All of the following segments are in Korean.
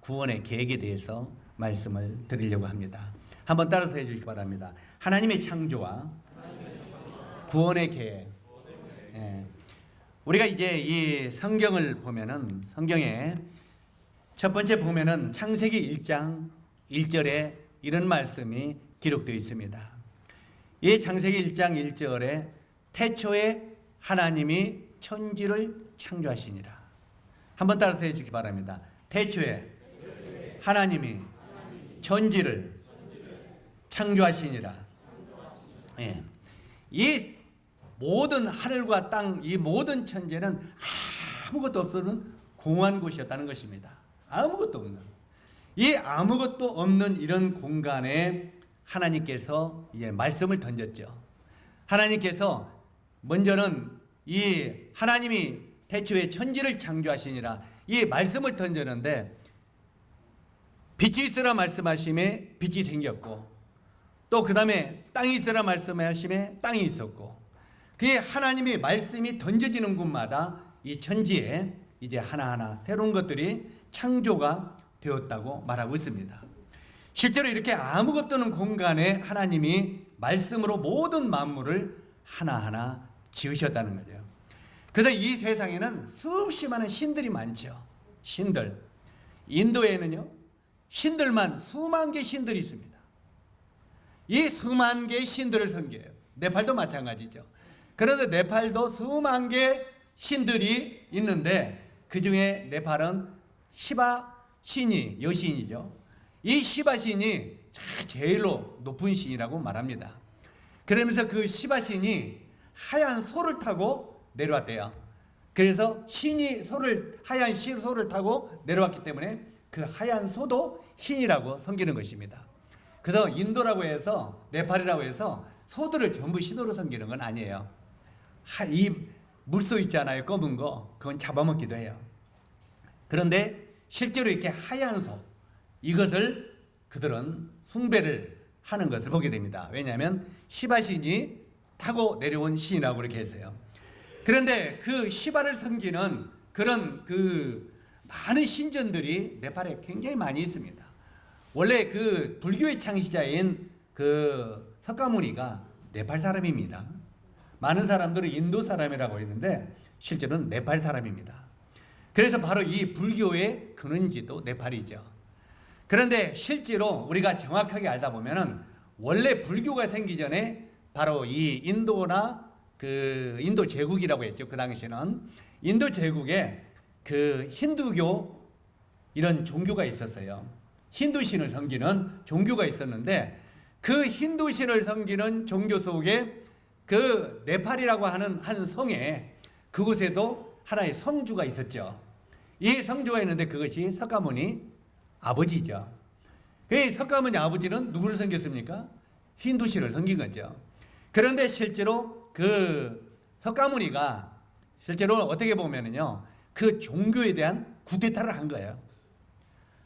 구원의 계획에 대해서 말씀을 드리려고 합니다. 한번 따라서 해주시기 바랍니다. 하나님의 창조와 구원의 계획. 예. 우리가 이제 이 성경을 보면은 성경에 첫 번째 보면은 창세기 1장 1절에 이런 말씀이 기록되어 있습니다. 이 창세기 1장 1절에 태초에 하나님이 천지를 창조하시니라. 한번 따라서 해주기 바랍니다. 태초에 하나님이 천지를 창조하시니라. 예. 이 모든 하늘과 땅, 이 모든 천지는 아무것도 없는 공허한 곳이었다는 것입니다. 아무것도 없는, 이 아무것도 없는 이런 공간에 하나님께서 말씀을 던졌죠. 하나님께서 먼저는 이 하나님이 태초에 천지를 창조하시니라 이 말씀을 던졌는데, 빛이 있으라 말씀하심에 빛이 생겼고, 또 그 다음에 땅이 있으라 말씀하심에 땅이 있었고, 그게 하나님의 말씀이 던져지는 곳마다 이 천지에 이제 하나하나 새로운 것들이 창조가 되었다고 말하고 있습니다. 실제로 이렇게 아무것도 없는 공간에 하나님이 말씀으로 모든 만물을 하나하나 지으셨다는 거죠. 그래서 이 세상에는 수없이 많은 신들이 많죠. 신들. 인도에는요, 신들만 수만 개의 신들이 있습니다. 이 수만 개의 신들을 섬겨요. 네팔도 마찬가지죠. 그런데 네팔도 수만 개의 신들이 있는데, 그 중에 네팔은 시바 신이 여신이죠. 이 시바 신이 제일로 높은 신이라고 말합니다. 그러면서 그 시바 신이 하얀 소를 타고 내려왔대요. 그래서 신이 하얀 소를 타고 내려왔기 때문에 그 하얀 소도 신이라고 섬기는 것입니다. 그래서 인도라고 해서, 네팔이라고 해서 소들을 전부 신으로 섬기는 건 아니에요. 이 물소 있잖아요, 검은 거, 그건 잡아먹기도 해요. 그런데 실제로 이렇게 하얀 소, 이것을 그들은 숭배를 하는 것을 보게 됩니다. 왜냐하면 시바신이 타고 내려온 신이라고 그렇게 했어요. 그런데 그 시바를 섬기는 그런 그 많은 신전들이 네팔에 굉장히 많이 있습니다. 원래 그 불교의 창시자인 그 석가모니가 네팔 사람입니다. 많은 사람들은 인도 사람이라고 했는데 실제로는 네팔 사람입니다. 그래서 바로 이 불교의 근원지도 네팔이죠. 그런데 실제로 우리가 정확하게 알다 보면은 원래 불교가 생기기 전에 바로 이 인도나 그 인도 제국이라고 했죠. 그 당시는 인도 제국에 그 힌두교 이런 종교가 있었어요. 힌두신을 섬기는 종교가 있었는데, 그 힌두신을 섬기는 종교 속에 그 네팔이라고 하는 한 성에, 그곳에도 하나의 성주가 있었죠. 이 성주가 있는데 그것이 석가모니 아버지죠. 그 석가모니 아버지는 누구를 섬겼습니까? 힌두신을 섬긴 거죠. 그런데 실제로 그 석가모니가 실제로 어떻게 보면은요, 그 종교에 대한 쿠데타를 한 거예요.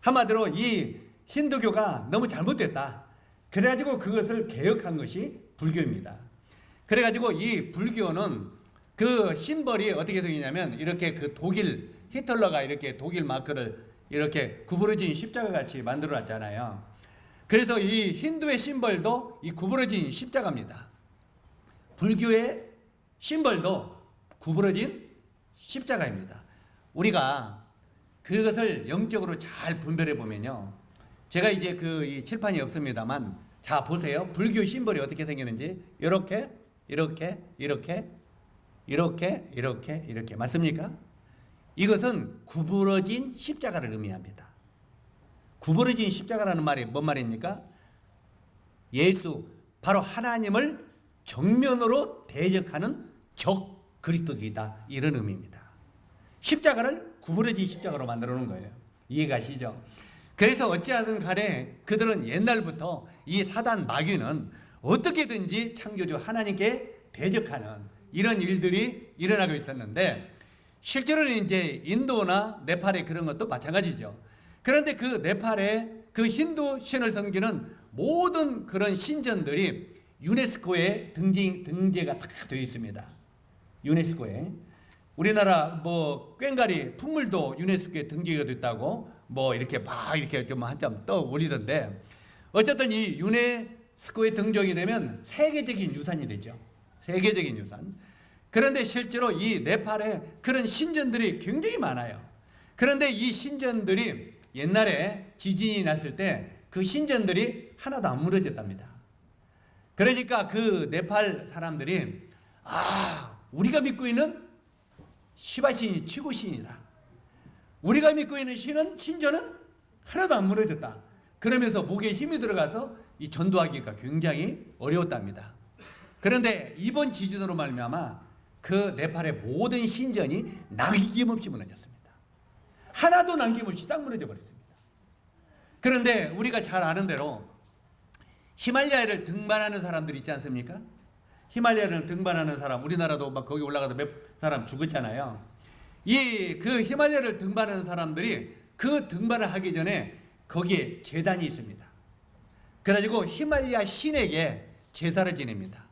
한마디로 이 힌두교가 너무 잘못됐다. 그래가지고 그것을 개혁한 것이 불교입니다. 그래가지고 이 불교는 그 심벌이 어떻게 생기냐면, 이렇게 그 독일 히틀러가 이렇게 독일 마크를 이렇게 구부러진 십자가 같이 만들어 놨잖아요. 그래서 이 힌두의 심벌도 이 구부러진 십자가입니다. 불교의 심벌도 구부러진 십자가입니다. 우리가 그것을 영적으로 잘 분별해 보면요, 제가 이제 이 칠판이 없습니다만, 자 보세요. 불교 심벌이 어떻게 생기는지. 이렇게 이렇게 이렇게 이렇게 이렇게 이렇게, 맞습니까? 이것은 구부러진 십자가를 의미합니다. 구부러진 십자가라는 말이 뭔 말입니까? 예수, 바로 하나님을 정면으로 대적하는 적 그리스도이다, 이런 의미입니다. 십자가를 구부러진 십자가로 만들어 놓은 거예요. 이해가시죠? 그래서 어찌하든 간에 그들은 옛날부터 이 사단 마귀는 어떻게든지 창조주 하나님께 대적하는 이런 일들이 일어나고 있었는데, 실제로는 이제 인도나 네팔의 그런 것도 마찬가지죠. 그런데 그 네팔의 그 힌두 신을 섬기는 모든 그런 신전들이 유네스코에 등재가 다 되어 있습니다. 유네스코에. 우리나라 꽹과리 풍물도 유네스코에 등재가 됐다고 뭐 이렇게 막 이렇게 좀 한참 떠오르던데, 어쨌든 이 유네스코에 등록이 되면 세계적인 유산이 되죠. 세계적인 유산. 그런데 실제로 이 네팔에 그런 신전들이 굉장히 많아요. 그런데 이 신전들이 옛날에 지진이 났을 때 그 신전들이 하나도 안 무너졌답니다. 그러니까 그 네팔 사람들이 우리가 믿고 있는 시바신이 최고신이다. 우리가 믿고 있는 신전은 하나도 안 무너졌다. 그러면서 목에 힘이 들어가서 이 전도하기가 굉장히 어려웠답니다. 그런데 이번 지진으로 말미암아 그 네팔의 모든 신전이 남김없이 무너졌습니다. 하나도 남김없이 싹 무너져 버렸습니다. 그런데 우리가 잘 아는 대로 히말라야를 등반하는 사람들 있지 않습니까? 히말라야를 등반하는 사람, 우리나라도 막 거기 올라가서 몇 사람 죽었잖아요. 그 히말라야를 등반하는 사람들이 그 등반을 하기 전에 거기에 제단이 있습니다. 그래가지고 히말라야 신에게 제사를 지냅니다.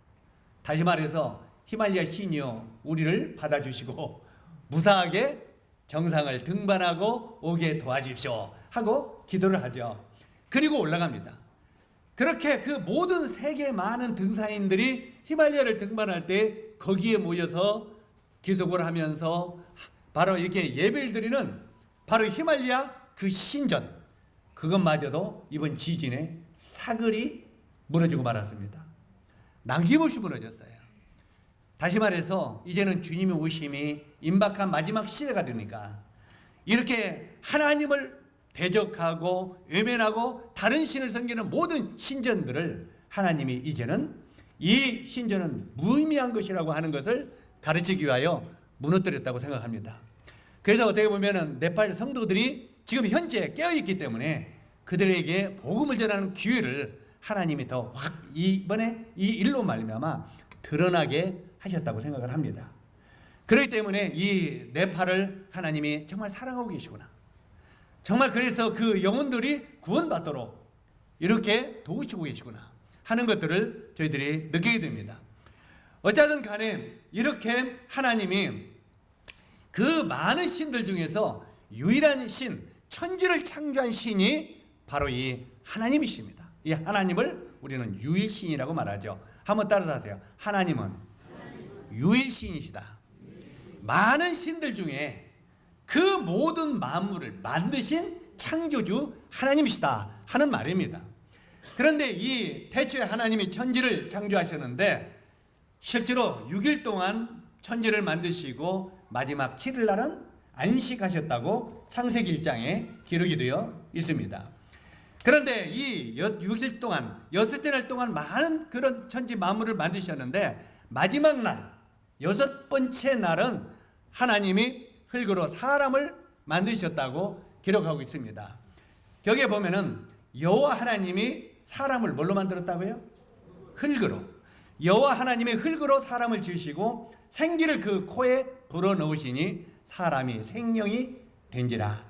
다시 말해서 히말라야 신이요, 우리를 받아주시고 무사하게 정상을 등반하고 오게 도와주십시오 하고 기도를 하죠. 그리고 올라갑니다. 그렇게 그 모든 세계 많은 등산인들이 히말라야를 등반할 때 거기에 모여서 기속을 하면서 바로 이렇게 예배를 드리는 바로 히말라야 그 신전, 그것마저도 이번 지진에 사글이 무너지고 말았습니다. 남김없이 무너졌어요. 다시 말해서 이제는 주님의 오심이 임박한 마지막 시대가 되니까 이렇게 하나님을 대적하고 외면하고 다른 신을 섬기는 모든 신전들을 하나님이 이제는 이 신전은 무의미한 것이라고 하는 것을 가르치기 위하여 무너뜨렸다고 생각합니다. 그래서 어떻게 보면은 네팔 성도들이 지금 현재 깨어있기 때문에 그들에게 복음을 전하는 기회를 하나님이 더 확 이번에 이 일로 말미암아 드러나게 하셨다고 생각을 합니다. 그렇기 때문에 이 네팔을 하나님이 정말 사랑하고 계시구나, 정말 그래서 그 영혼들이 구원받도록 이렇게 도우시고 계시구나 하는 것들을 저희들이 느끼게 됩니다. 어쨌든 간에 이렇게 하나님이 그 많은 신들 중에서 유일한 신, 천지를 창조한 신이 바로 이 하나님이십니다. 이 하나님을 우리는 유일신이라고 말하죠. 한번 따라서 하세요. 하나님은 유일신이시다. 많은 신들 중에 그 모든 만물을 만드신 창조주 하나님이시다 하는 말입니다. 그런데 이 태초에 하나님이 천지를 창조하셨는데 실제로 6일 동안 천지를 만드시고 마지막 7일 날은 안식하셨다고 창세기 1장에 기록이 되어 있습니다. 그런데 이 6일 동안 6째 날 동안 많은 그런 천지 만물을 만드셨는데 마지막 날 6번째 날은 하나님이 흙으로 사람을 만드셨다고 기록하고 있습니다. 여기에 보면은 여호와 하나님이 사람을 뭘로 만들었다고요? 흙으로. 여호와 하나님이 흙으로 사람을 지으시고 생기를 그 코에 불어넣으시니 사람이 생명이 된지라.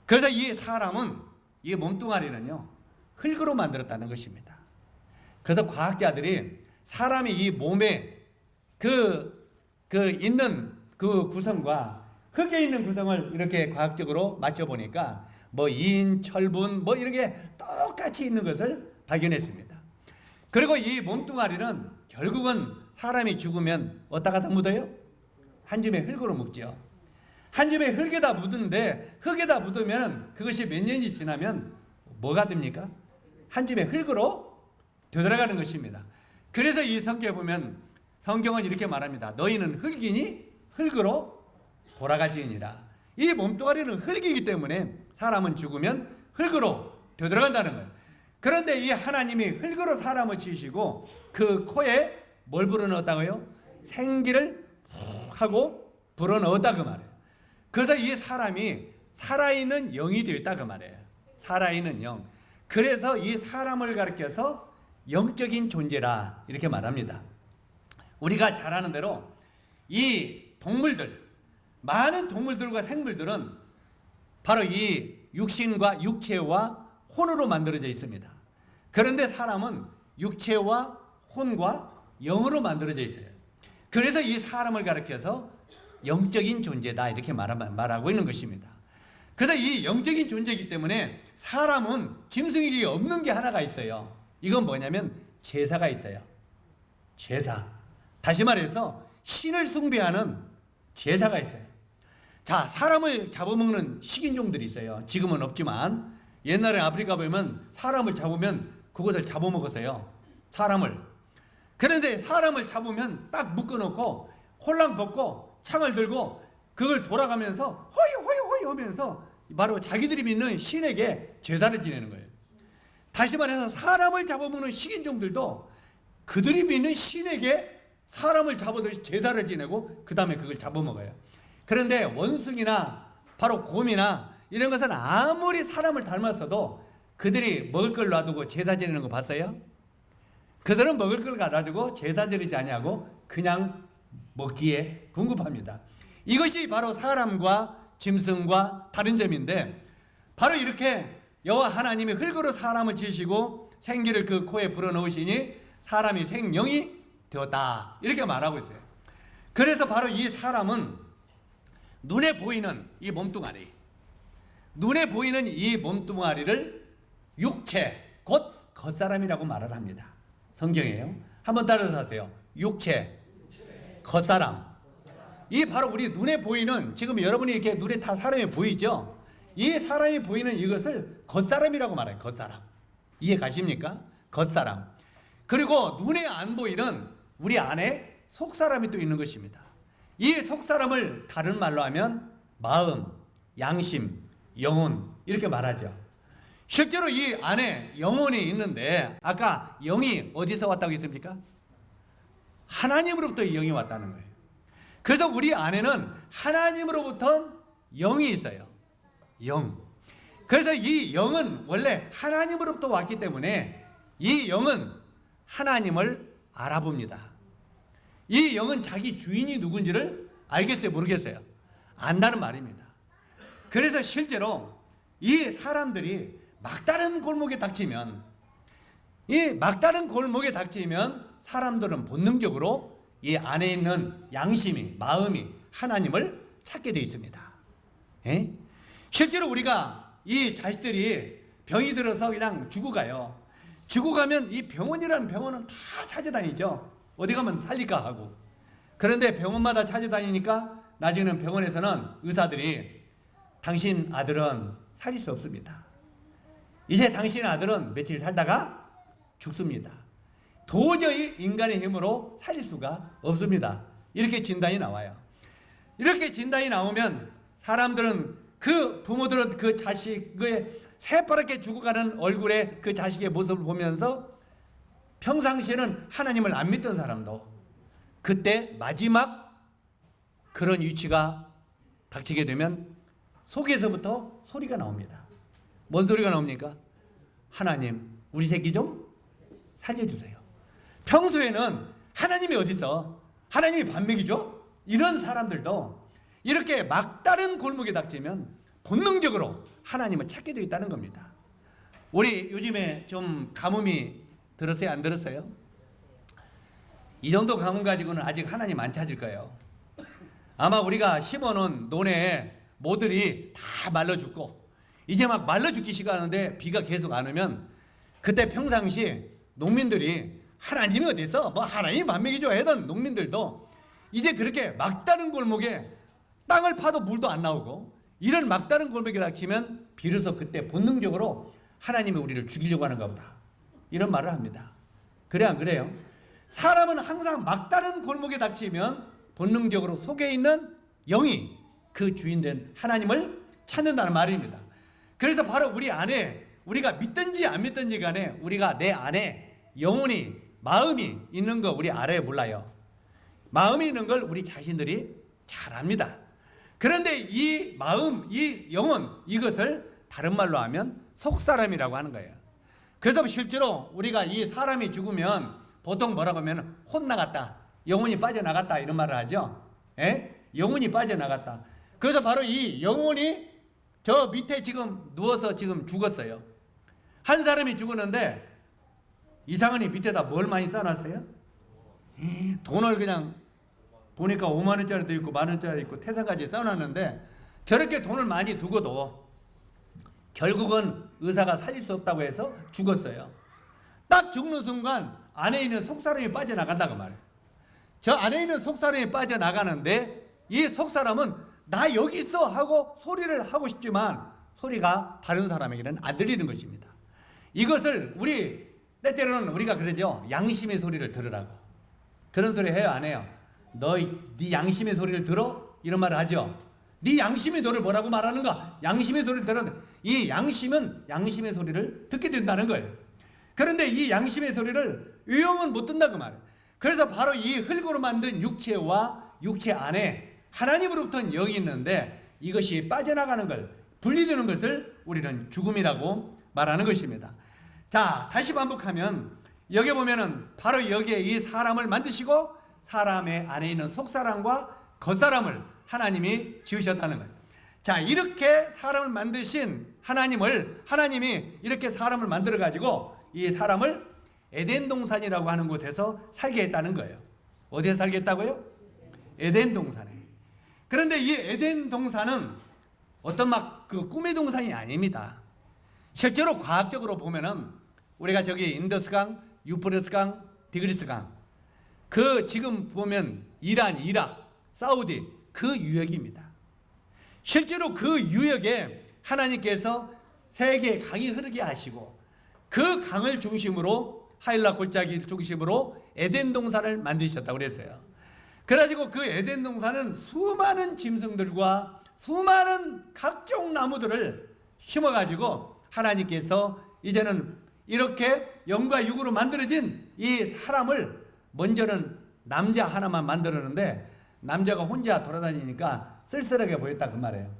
그래서 이 사람은, 이 몸뚱아리는요 흙으로 만들었다는 것입니다. 그래서 과학자들이 사람이 이 몸에 있는 그 구성과 흙에 있는 구성을 이렇게 과학적으로 맞춰보니까 뭐 인, 철분 뭐 이런 게 똑같이 있는 것을 발견했습니다. 그리고 이 몸뚱아리는 결국은 사람이 죽으면 어디다가 다 묻어요? 한 줌의 흙으로 묻죠. 한 줌의 흙에다 묻는데 흙에다 묻으면 그것이 몇 년이 지나면 뭐가 됩니까? 한 줌의 흙으로 되돌아가는 것입니다. 그래서 이 성경에 보면 성경은 이렇게 말합니다. 너희는 흙이니 흙으로 돌아가시니라. 이 몸뚱아리는 흙이기 때문에 사람은 죽으면 흙으로 되돌아간다는 거예요. 그런데 이 하나님이 흙으로 사람을 지으시고 그 코에 뭘 불어넣었다고요? 생기를 하고 불어넣었다 그 말이에요. 그래서 이 사람이 살아있는 영이 되었다 그 말이에요. 살아있는 영. 그래서 이 사람을 가리켜서 영적인 존재라 이렇게 말합니다. 우리가 잘 아는 대로 이 동물들, 많은 동물들과 생물들은 바로 이 육신과 육체와 혼으로 만들어져 있습니다. 그런데 사람은 육체와 혼과 영으로 만들어져 있어요. 그래서 이 사람을 가리켜서 영적인 존재다 이렇게 말하고 있는 것입니다. 그래서 이 영적인 존재이기 때문에 사람은 짐승에게 없는 게 하나가 있어요. 이건 뭐냐면 제사가 있어요. 제사. 다시 말해서 신을 숭배하는 제사가 있어요. 자, 사람을 잡아먹는 식인종들이 있어요. 지금은 없지만 옛날에 아프리카 보면 사람을 잡으면 그것을 잡아먹었어요. 사람을. 그런데 사람을 잡으면 딱 묶어놓고 홀랑 벗고 창을 들고 그걸 돌아가면서 호이 호이 호이 하면서 바로 자기들이 믿는 신에게 제사를 지내는 거예요. 다시 말해서 사람을 잡아먹는 식인종들도 그들이 믿는 신에게 사람을 잡아서 제사를 지내고 그 다음에 그걸 잡아먹어요. 그런데 원숭이나 바로 곰이나 이런 것은 아무리 사람을 닮았어도 그들이 먹을 걸 놔두고 제사 지내는 거 봤어요? 그들은 먹을 걸 놔두고 제사 지내지 아니하고 그냥 먹기에 궁급합니다. 이것이 바로 사람과 짐승과 다른 점인데, 바로 이렇게 여호와 하나님이 흙으로 사람을 지으시고 생기를 그 코에 불어넣으시니 사람이 생명이 되었다, 이렇게 말하고 있어요. 그래서 바로 이 사람은 눈에 보이는 이 몸뚱아리, 눈에 보이는 이 몸뚱아리를 육체, 곧 겉사람이라고 말을 합니다. 성경이에요. 한번 따라서 하세요. 육체, 겉사람. 이 바로 우리 눈에 보이는, 지금 여러분이 이렇게 눈에 다 사람이 보이죠? 이 사람이 보이는 이것을 겉사람이라고 말해요. 겉사람. 이해 가십니까? 겉사람. 그리고 눈에 안 보이는 우리 안에 속사람이 또 있는 것입니다. 이 속사람을 다른 말로 하면 마음, 양심, 영혼, 이렇게 말하죠. 실제로 이 안에 영혼이 있는데, 아까 영이 어디서 왔다고 했습니까? 하나님으로부터 이 영이 왔다는 거예요. 그래서 우리 안에는 하나님으로부터 영이 있어요. 영. 그래서 이 영은 원래 하나님으로부터 왔기 때문에 이 영은 하나님을 알아봅니다. 이 영은 자기 주인이 누군지를 알겠어요, 모르겠어요? 안다는 말입니다. 그래서 실제로 이 사람들이 막다른 골목에 닥치면, 이 막다른 골목에 닥치면 사람들은 본능적으로 이 안에 있는 양심이, 마음이 하나님을 찾게 되어 있습니다. 에? 실제로 우리가 이 자식들이 병이 들어서 그냥 죽어가요. 죽어가면 이 병원이라는 병원은 다 찾아다니죠. 어디 가면 살릴까 하고. 그런데 병원마다 찾아다니니까 나중에는 병원에서는 의사들이 당신 아들은 살릴 수 없습니다. 이제 당신 아들은 며칠 살다가 죽습니다. 도저히 인간의 힘으로 살릴 수가 없습니다. 이렇게 진단이 나와요. 이렇게 진단이 나오면 사람들은, 그 부모들은 그 자식의 새파랗게 죽어가는 얼굴에 그 자식의 모습을 보면서 평상시에는 하나님을 안 믿던 사람도 그때 마지막 그런 위치가 닥치게 되면 속에서부터 소리가 나옵니다. 뭔 소리가 나옵니까? 하나님, 우리 새끼 좀 살려주세요. 평소에는 하나님이 어딨어? 하나님이 밥 먹이죠? 이런 사람들도 이렇게 막다른 골목에 닥치면 본능적으로 하나님을 찾게 되어 있다는 겁니다. 우리 요즘에 좀 가뭄이 들었어요? 안 들었어요? 이 정도 가뭄 가지고는 아직 하나님 안 찾을 거예요. 아마 우리가 심어놓은 논에 모들이 다 말라 죽고 이제 막 말라 죽기 시작하는데 비가 계속 안 오면, 그때 평상시 농민들이 하나님이 어디 있어? 뭐 하나님이 밥 먹이죠 하던 농민들도 이제 그렇게 막다른 골목에 땅을 파도 물도 안 나오고 이런 막다른 골목에 닥치면 비로소 그때 본능적으로 하나님이 우리를 죽이려고 하는가 보다, 이런 말을 합니다. 그래 안 그래요? 사람은 항상 막다른 골목에 닥치면 본능적으로 속에 있는 영이 그 주인된 하나님을 찾는다는 말입니다. 그래서 바로 우리 안에, 우리가 믿든지 안 믿든지 간에 우리가 내 안에 영혼이, 마음이 있는 거 우리 알아요, 몰라요? 마음이 있는 걸 우리 자신들이 잘 압니다. 그런데 이 마음, 이 영혼, 이것을 다른 말로 하면 속사람이라고 하는 거예요. 그래서 실제로 우리가 이 사람이 죽으면 보통 뭐라고 하면 혼나갔다, 영혼이 빠져나갔다, 이런 말을 하죠. 에? 영혼이 빠져나갔다. 그래서 바로 이 영혼이 저 밑에 지금 누워서 지금 죽었어요. 한 사람이 죽었는데 이상하니 밑에다 뭘 많이 써놨어요? 돈을 그냥 보니까 5만 원짜리도 있고 만 원짜리 있고 태산까지 써놨는데, 저렇게 돈을 많이 두고도 결국은 의사가 살릴 수 없다고 해서 죽었어요. 딱 죽는 순간 안에 있는 속사람이 빠져나간다고 말해요. 저 안에 있는 속사람이 빠져나가는데 이 속사람은 나 여기 있어 하고 소리를 하고 싶지만 소리가 다른 사람에게는 안 들리는 것입니다. 이것을 때때로는 우리가 그러죠. 양심의 소리를 들으라고. 그런 소리 해요, 안 해요? 네 양심의 소리를 들어? 이런 말을 하죠. 네 양심이 너를 뭐라고 말하는가? 양심의 소리를 들었는데 이 양심은 양심의 소리를 듣게 된다는 거예요. 그런데 이 양심의 소리를 의용은 못 듣는다고 말해요. 그래서 바로 이 흙으로 만든 육체와 육체 안에 하나님으로부터는 영이 있는데 이것이 빠져나가는 걸, 분리되는 것을 우리는 죽음이라고 말하는 것입니다. 자, 다시 반복하면 여기 보면은 바로 여기에 이 사람을 만드시고 사람의 안에 있는 속사람과 겉사람을 하나님이 지으셨다는 거예요. 자, 이렇게 사람을 만드신 하나님이 이렇게 사람을 만들어 가지고 이 사람을 에덴 동산이라고 하는 곳에서 살게 했다는 거예요. 어디에 살게 했다고요? 에덴 동산에. 그런데 이 에덴 동산은 어떤 그 꿈의 동산이 아닙니다. 실제로 과학적으로 보면은 우리가 저기 인더스강, 유프라테스강, 디그리스강, 그 지금 보면 이란, 이락, 사우디 그 유역입니다. 실제로 그 유역에 하나님께서 세계의 강이 흐르게 하시고 그 강을 중심으로 하일라 골짜기 중심으로 에덴 동산을 만드셨다고 그랬어요. 그래가지고 그 에덴 동산은 수많은 짐승들과 수많은 각종 나무들을 심어가지고 하나님께서 이제는 이렇게 영과 육으로 만들어진 이 사람을 먼저는 남자 하나만 만들었는데 남자가 혼자 돌아다니니까 쓸쓸하게 보였다 그 말이에요.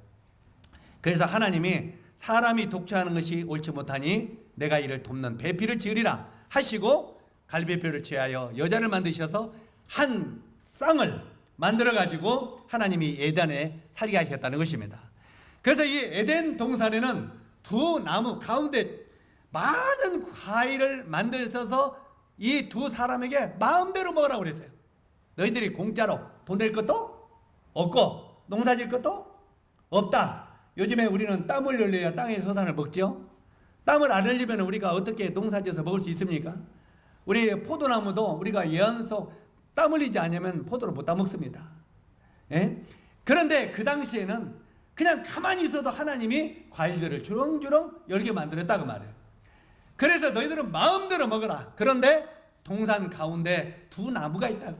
그래서 하나님이 사람이 독처하는 것이 옳지 못하니 내가 이를 돕는 배필을 지으리라 하시고 갈배뼈를 취하여 여자를 만드셔서 한 쌍을 만들어 가지고 하나님이 에덴에 살게 하셨다는 것입니다. 그래서 이 에덴 동산에는 두 나무 가운데 많은 과일을 만드셔서 이 두 사람에게 마음대로 먹으라고 그랬어요. 너희들이 공짜로 돈 낼 것도 없고 농사질 것도 없다. 요즘에 우리는 땀을 흘려야 땅의 소산을 먹죠. 땀을 안 흘리면 우리가 어떻게 농사지어서 먹을 수 있습니까? 우리 포도나무도 우리가 연속 땀 흘리지 않으면 포도를 못 따먹습니다. 예? 그런데 그 당시에는 그냥 가만히 있어도 하나님이 과일들을 주렁주렁 열게 만들었다고 말해요. 그래서 너희들은 마음대로 먹어라. 그런데 동산 가운데 두 나무가 있다고.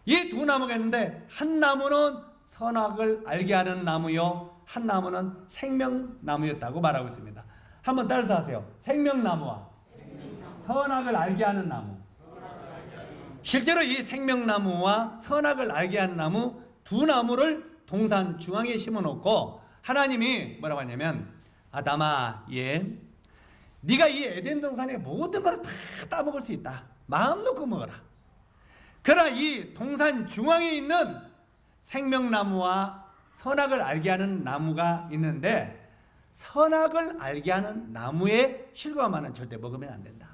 이 두 나무가 있는데 한 나무는 선악을 알게 하는 나무요, 한 나무는 생명나무였다고 말하고 있습니다. 한번 따라서 하세요. 생명나무와 선악을 알게 하는 나무. 실제로 이 생명나무와 선악을 알게 하는 나무 두 나무를 동산 중앙에 심어놓고 하나님이 뭐라고 하냐면 아담아, 네가 이 에덴 동산의 모든 것을 다 따먹을 수 있다. 마음 놓고 먹어라. 그러나 이 동산 중앙에 있는 생명나무와 선악을 알게 하는 나무가 있는데 선악을 알게 하는 나무의 실과만은 절대 먹으면 안 된다.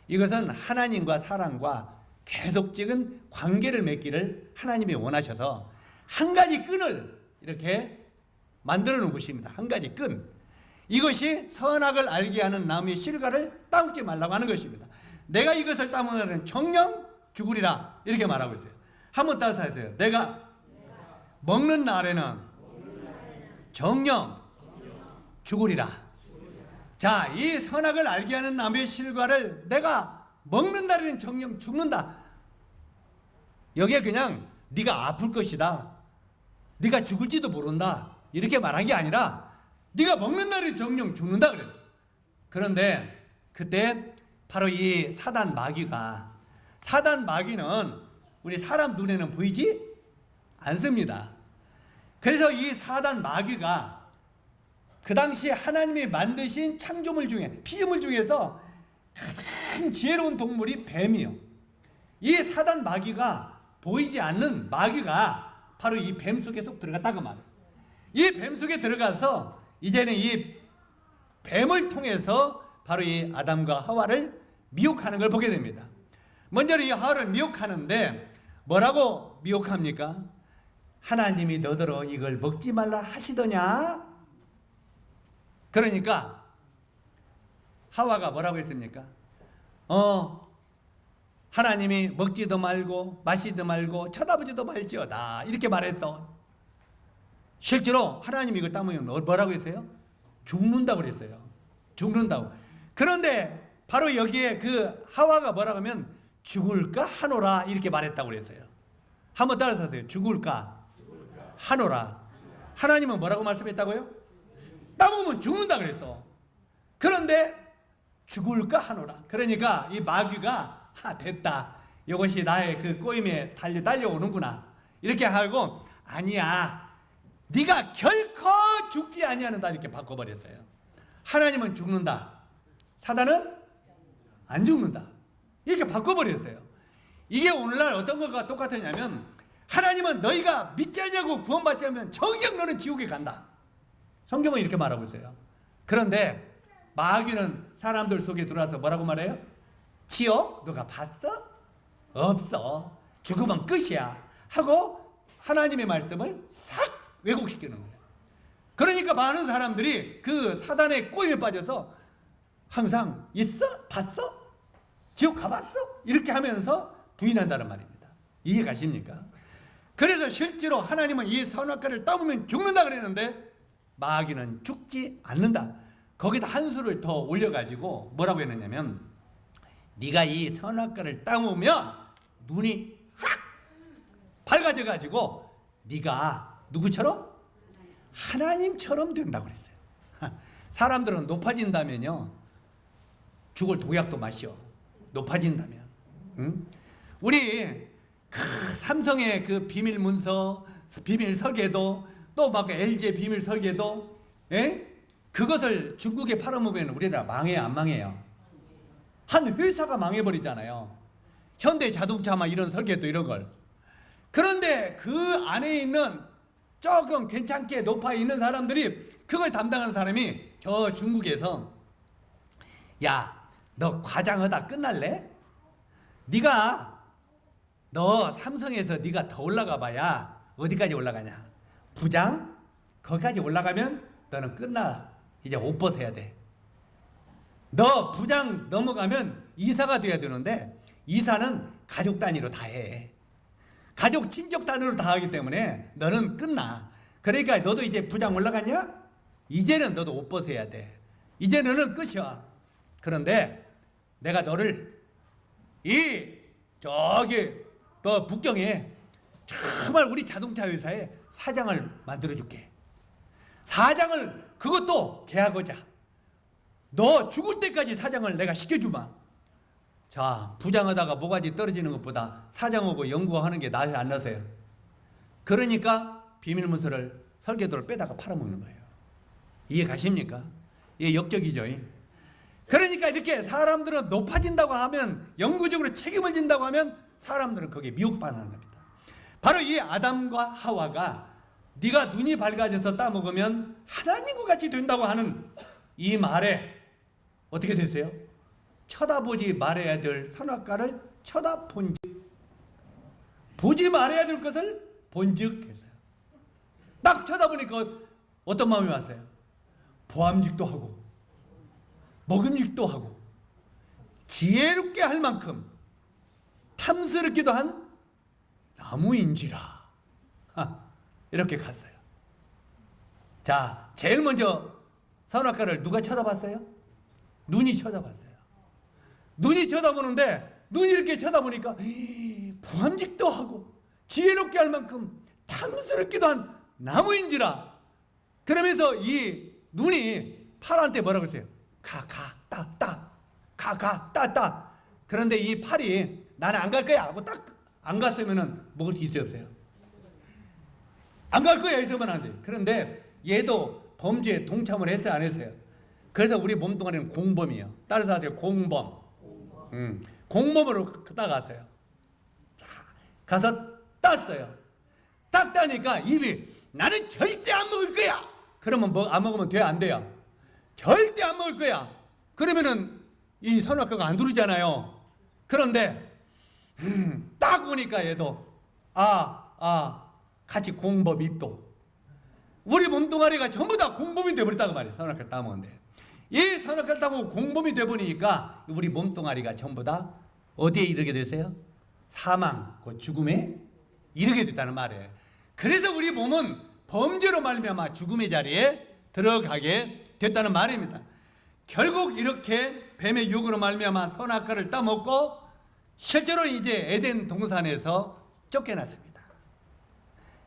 이것은 하나님과 사람과 계속적인 관계를 맺기를 하나님이 원하셔서 한 가지 끈을 이렇게 만들어 놓은 것입니다. 한 가지 끈. 이것이 선악을 알게 하는 나무의 실과를 따먹지 말라고 하는 것입니다. 내가 이것을 따먹으면 정령 죽으리라 이렇게 말하고 있어요. 한번 따라서 하세요. 내가 먹는 날에는 정령 죽으리라. 자, 이 선악을 알게 하는 나무의 실과를 내가 먹는 날에는 정령 죽는다. 여기에 그냥 네가 아플 것이다, 네가 죽을지도 모른다 이렇게 말한 게 아니라 네가 먹는 날에는 정령 죽는다 그랬어. 그런데 그때 바로 이 사단 마귀는 우리 사람 눈에는 보이지 않습니다. 그래서 이 사단 마귀가 그 당시 하나님이 만드신 창조물 중에, 피조물 중에서 가장 지혜로운 동물이 뱀이요. 이 사단 마귀가, 보이지 않는 마귀가 바로 이 뱀 속에 쏙 들어갔다고 말해요. 이 뱀 속에 들어가서 이제는 이 뱀을 통해서 바로 이 아담과 하와를 미혹하는 걸 보게 됩니다. 먼저 이 하와를 미혹하는데 뭐라고 미혹합니까? 하나님이 너더러 이걸 먹지 말라 하시더냐? 그러니까 하와가 뭐라고 했습니까? 하나님이 먹지도 말고 마시지도 말고 쳐다보지도 말지어다 이렇게 말했어. 실제로 하나님이 이걸 따먹으면 뭐라고 했어요? 죽는다고 그랬어요. 죽는다고. 그런데 바로 여기에 그 하와가 뭐라고 하면 죽을까 하노라 이렇게 말했다고 그랬어요. 한번 따라서 하세요. 죽을까 하노라. 하나님은 뭐라고 말씀했다고요? 따먹으면 죽는다 그랬어. 그런데 죽을까 하노라. 그러니까 이 마귀가 됐다. 이것이 나의 그 꼬임에 달려오는구나. 이렇게 하고 아니야. 네가 결코 죽지 아니하는다 이렇게 바꿔버렸어요. 하나님은 죽는다. 사단은 안 죽는다. 이렇게 바꿔버렸어요. 이게 오늘날 어떤 것과 똑같으냐면 하나님은 너희가 믿지 않냐고 구원받지 않으면 정녕 너는 지옥에 간다. 성경은 이렇게 말하고 있어요. 그런데 마귀는 사람들 속에 들어와서 뭐라고 말해요? 지옥? 누가 봤어? 없어. 죽으면 끝이야. 하고 하나님의 말씀을 싹 왜곡시키는 거예요. 그러니까 많은 사람들이 그 사단의 꼬임에 빠져서 항상 있어? 봤어? 지옥 가봤어? 이렇게 하면서 부인한다는 말입니다. 이해가십니까? 그래서 실제로 하나님은 이 선악과를 따보면 죽는다 그랬는데 마귀는 죽지 않는다. 거기다 한 수를 더 올려가지고 뭐라고 했느냐면 네가 이 선악과를 따보면 눈이 확 밝아져가지고 네가 누구처럼? 하나님처럼 된다고 그랬어요. 사람들은 높아진다면요 죽을 독약도 마셔. 높아진다면. 응? 우리 그 삼성의 그 비밀 문서, 비밀 설계도, 또 막 LG 비밀 설계도, 그것을 중국에 팔아먹으면 우리나라 망해요, 안 망해요? 한 회사가 망해버리잖아요. 현대 자동차 막 이런 설계도 이런 걸. 그런데 그 안에 있는 조금 괜찮게 높아 있는 사람들이 그걸 담당하는 사람이 저 중국에서 야, 너 과장하다 끝날래? 너 삼성에서 네가 더 올라가 봐야 어디까지 올라가냐? 부장? 거기까지 올라가면 너는 끝나. 이제 옷 벗어야 돼. 너 부장 넘어가면 이사가 돼야 되는데 이사는 가족 단위로 다 해. 가족 친족 단위로 다 하기 때문에 너는 끝나. 그러니까 너도 이제 부장 올라갔냐? 이제는 너도 옷 벗어야 돼. 이제 너는 끝이야. 그런데 내가 너를 저기 북경에 정말 우리 자동차 회사에 사장을 만들어줄게. 사장을 그것도 계약하자. 너 죽을 때까지 사장을 내가 시켜주마. 자, 부장하다가 모가지 떨어지는 것보다 사장하고 연구하는 게 나아요, 안 나세요? 그러니까 비밀문서를 설계도를 빼다가 팔아먹는 거예요. 이해 가십니까? 이게 역적이죠. 그러니까 이렇게 사람들은 높아진다고 하면, 영구적으로 책임을 진다고 하면 사람들은 거기에 미혹반하는 겁니다. 바로 이 아담과 하와가 네가 눈이 밝아져서 따먹으면 하나님과 같이 된다고 하는 이 말에 어떻게 됐어요? 쳐다보지 말아야 될 선악과를 쳐다본즉, 보지 말아야 될 것을 본즉 했어요. 딱 쳐다보니까 어떤 마음이 왔어요? 보암직도 하고 먹음직도 하고 지혜롭게 할 만큼 탐스럽기도 한 나무인지라. 이렇게 갔어요. 자, 제일 먼저 선악과를 누가 쳐다봤어요? 눈이 쳐다봤어요. 눈이 쳐다보는데 눈이 이렇게 쳐다보니까 보암직도 하고 지혜롭게 할 만큼 탐스럽기도 한 나무인지라. 그러면서 이 눈이 팔한테 뭐라고 했어요? 따. 그런데 이 팔이 나는 안 갈 거야 하고 딱 안 갔으면은 먹을 수 있어요, 없어요? 안 갈 거야 있으면 안 돼. 그런데 얘도 범죄에 동참을 했어요, 안 했어요? 그래서 우리 몸뚱아리는 공범이에요. 따라서 하세요. 공범. 공범으로 따갔어요. 자, 가서 땄어요. 딱 따니까 입이 나는 절대 안 먹을 거야. 그러면 뭐 안 먹으면 돼요, 안 돼요? 절대 안 먹을 거야. 그러면은 이 선악과가 안 두르잖아요. 그런데 딱 보니까 얘도 같이 공범 입도. 우리 몸뚱아리가 전부 다 공범이 되어버렸다고 말이에요. 선악과를 따먹는데 이 선악과를 따먹고 공범이 되어버리니까 우리 몸뚱아리가 전부 다 어디에 이르게 되세요? 사망, 그 죽음에 이르게 됐다는 말이에요. 그래서 우리 몸은 범죄로 말미암아 죽음의 자리에 들어가게 됐다는 말입니다. 결국 이렇게 뱀의 유혹으로 말미암아 선악과를 따먹고 실제로 이제 에덴 동산에서 쫓겨났습니다.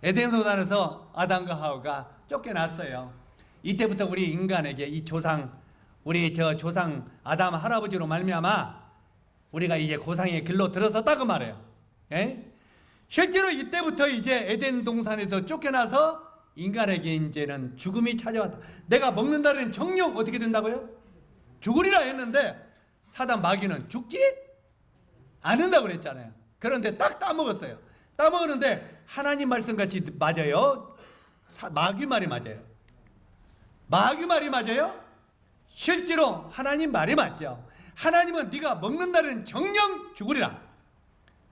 에덴 동산에서 아담과 하와가 쫓겨났어요. 이때부터 우리 인간에게 이 조상, 우리 조상 아담 할아버지로 말미암아 우리가 이제 고상의 길로 들어섰다고 말해요. 예? 실제로 이때부터 이제 에덴 동산에서 쫓겨나서 인간에게 이제는 죽음이 찾아왔다. 내가 먹는다는 정령 어떻게 된다고요? 죽으리라 했는데 사단 마귀는 죽지 않는다고 그랬잖아요. 그런데 딱 따먹었어요. 따먹었는데 하나님 말씀같이 맞아요? 마귀 말이 맞아요? 마귀 말이 맞아요? 실제로 하나님 말이 맞죠. 하나님은 네가 먹는다는 정령 죽으리라,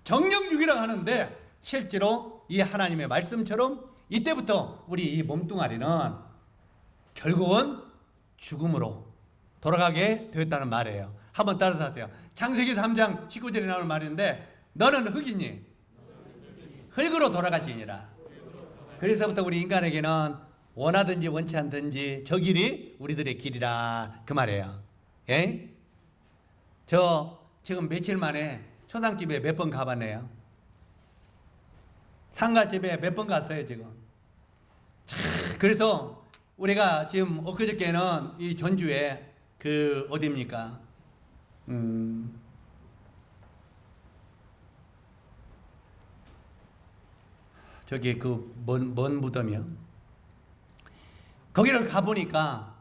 정령 죽이라 하는데 실제로 이 하나님의 말씀처럼 이때부터 우리 이 몸뚱아리는 결국은 죽음으로 돌아가게 되었다는 말이에요. 한번 따라서 하세요. 창세기 3장 19절에 나오는 말인데 너는 흙이니 흙으로 돌아갈지니라. 그래서부터 우리 인간에게는 원하든지 원치 않든지 저 길이 우리들의 길이라 그 말이에요. 예? 저 지금 며칠 만에 초상집에 몇 번 가봤네요. 상가집에 몇 번 갔어요 지금. 그래서 우리가 지금 엊그저께는 이 전주에 그 어디입니까? 저기 그 먼 무덤이요. 거기를 가보니까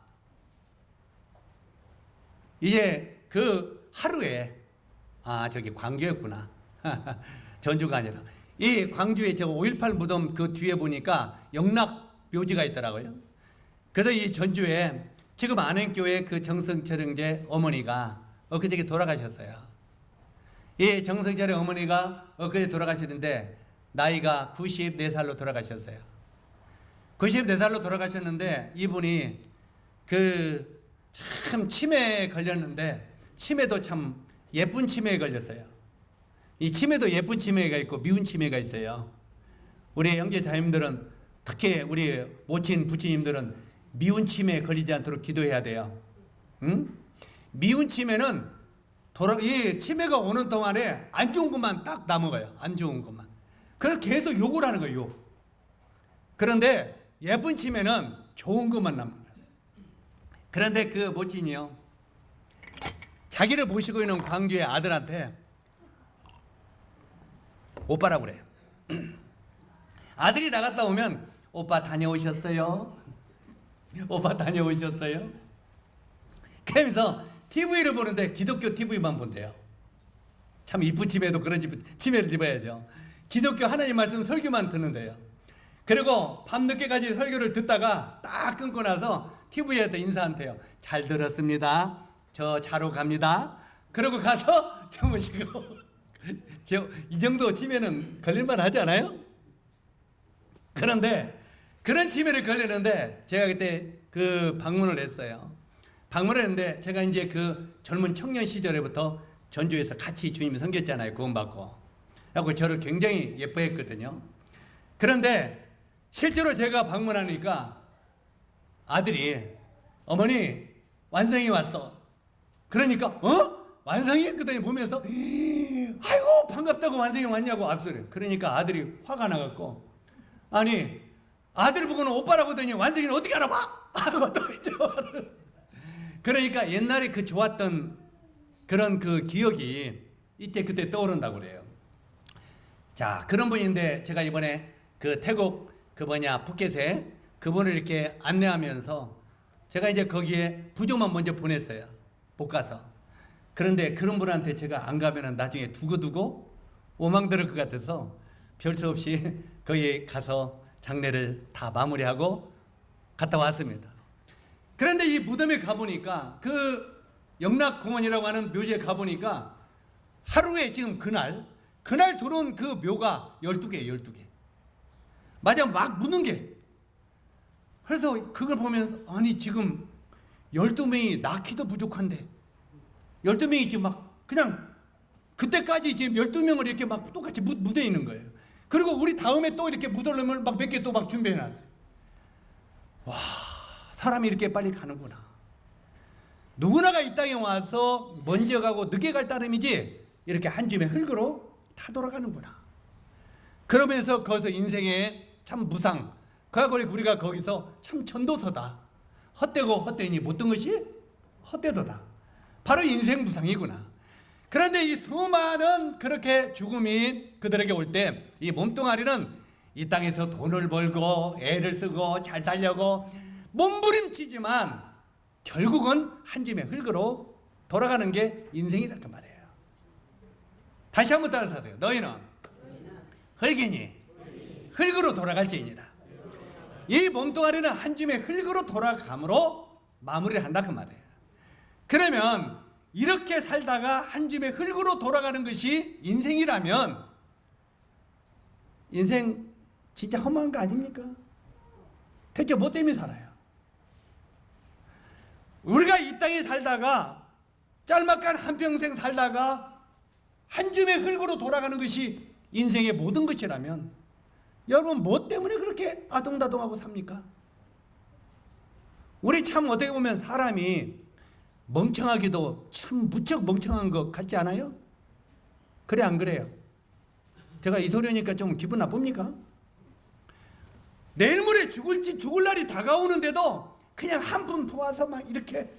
이제 그 하루에 저기 광주였구나. 전주가 아니라 이 광주에 저 5.18 무덤 그 뒤에 보니까 영락 묘지가 있더라고요. 그래서 이 전주에 지금 안행교회 그 정성철 형제 어머니가 엊그저께 돌아가셨어요. 이 정성철의 어머니가 엊그제 돌아가시는데 나이가 94살로 돌아가셨어요. 94살로 돌아가셨는데 이분이 그 참 치매에 걸렸는데 치매도 참 예쁜 치매에 걸렸어요. 이 치매도 예쁜 치매가 있고 미운 치매가 있어요. 우리 형제 자님들은 특히 우리 모친 부친님들은 미운 치매에 걸리지 않도록 기도해야 돼요. 응? 미운 치매는 이 치매가 오는 동안에 안 좋은 것만 딱 남아가요. 안 좋은 것만. 그래서 계속 욕을 하는 거예요. 욕. 그런데 예쁜 치매는 좋은 것만 남는 거예요. 그런데 그 모친이요, 자기를 모시고 있는 광주의 아들한테 오빠라고 그래요. 아들이 나갔다 오면 오빠 다녀오셨어요? 오빠 다녀오셨어요? 그러면서 TV를 보는데 기독교 TV만 본대요. 참 이쁜 치매도 그런 치매를 입어야죠. 기독교 하나님 말씀 설교만 듣는데요. 그리고 밤늦게까지 설교를 듣다가 딱 끊고 나서 TV에서 인사한대요. 잘 들었습니다. 저 자러 갑니다. 그러고 가서 주무시고. 이 정도 치매는 걸릴만 하지 않아요? 그런데 그런 치매를 걸리는데 제가 그때 그 방문을 했어요. 방문을 했는데 제가 이제 그 젊은 청년 시절에부터 전주에서 같이 주님이 섬겼잖아요. 구원받고. 그래서 저를 굉장히 예뻐했거든요. 그런데 실제로 제가 방문하니까 아들이 어머니 완성이 왔어. 그러니까 완성이 했거든요. 보면서 아이고 반갑다고 완성이 왔냐고 앞서래. 그러니까 아들이 화가 나갖고 아니 아들 보고는 오빠라고 하더니 완성이는 어떻게 알아봐? 하고 또 있죠. 그러니까 옛날에 그 좋았던 그런 그 기억이 이때 그때 떠오른다고 그래요. 자, 그런 분인데 제가 이번에 그 태국 푸켓에 그분을 이렇게 안내하면서 제가 이제 거기에 부조만 먼저 보냈어요. 못 가서. 그런데 그런 분한테 제가 안 가면은 나중에 두고두고 오망 들을 것 같아서 별 수 없이 거기에 가서 장례를 다 마무리하고 갔다 왔습니다. 그런데 이 무덤에 가보니까 그 영락공원이라고 하는 묘지에 가보니까 하루에 지금 그날 들어온 그 묘가 12개예요. 12개. 맞아, 막 묻는 게. 그래서 그걸 보면서 아니 지금 12명이 낳기도 부족한데 12명이 지금 막 그냥 그때까지 지금 12명을 이렇게 막 똑같이 묻어 있는 거예요. 그리고 우리 다음에 또 이렇게 묻으려면 막 몇 개 또 막 준비해 놨어요. 와, 사람이 이렇게 빨리 가는구나. 누구나가 이 땅에 와서 먼저 가고 늦게 갈 따름이지 이렇게 한 줌의 흙으로 타 돌아가는구나. 그러면서 거기서 인생의 참 무상, 그래서 우리가 거기서 참 전도서다. 헛되고 헛되니 못된 것이 헛되도다. 바로 인생 무상이구나. 그런데 이 수많은 그렇게 죽음이 그들에게 올 때 이 몸뚱아리는 이 땅에서 돈을 벌고 애를 쓰고 잘 살려고 몸부림치지만 결국은 한 줌의 흙으로 돌아가는 게 인생이란 그 말이에요. 다시 한번 따라서 하세요. 너희는 흙이니 흙으로 돌아갈지니라. 이 몸뚱아리는 한 줌의 흙으로 돌아감으로 마무리를 한다 그 말이에요. 그러면 이렇게 살다가 한 줌의 흙으로 돌아가는 것이 인생이라면 인생 진짜 허무한 거 아닙니까? 대체 뭐 때문에 살아요? 우리가 이 땅에 살다가 짤막한 한평생 살다가 한 줌의 흙으로 돌아가는 것이 인생의 모든 것이라면 여러분 뭐 때문에 그렇게 아동다동하고 삽니까? 우리 참 어떻게 보면 사람이 멍청하기도 참 무척 멍청한 것 같지 않아요? 그래 안 그래요? 제가 이 소리 하니까 좀 기분 나쁩니까? 내일 모레 죽을 날이 다가오는데도 그냥 한 푼 모아서 막 이렇게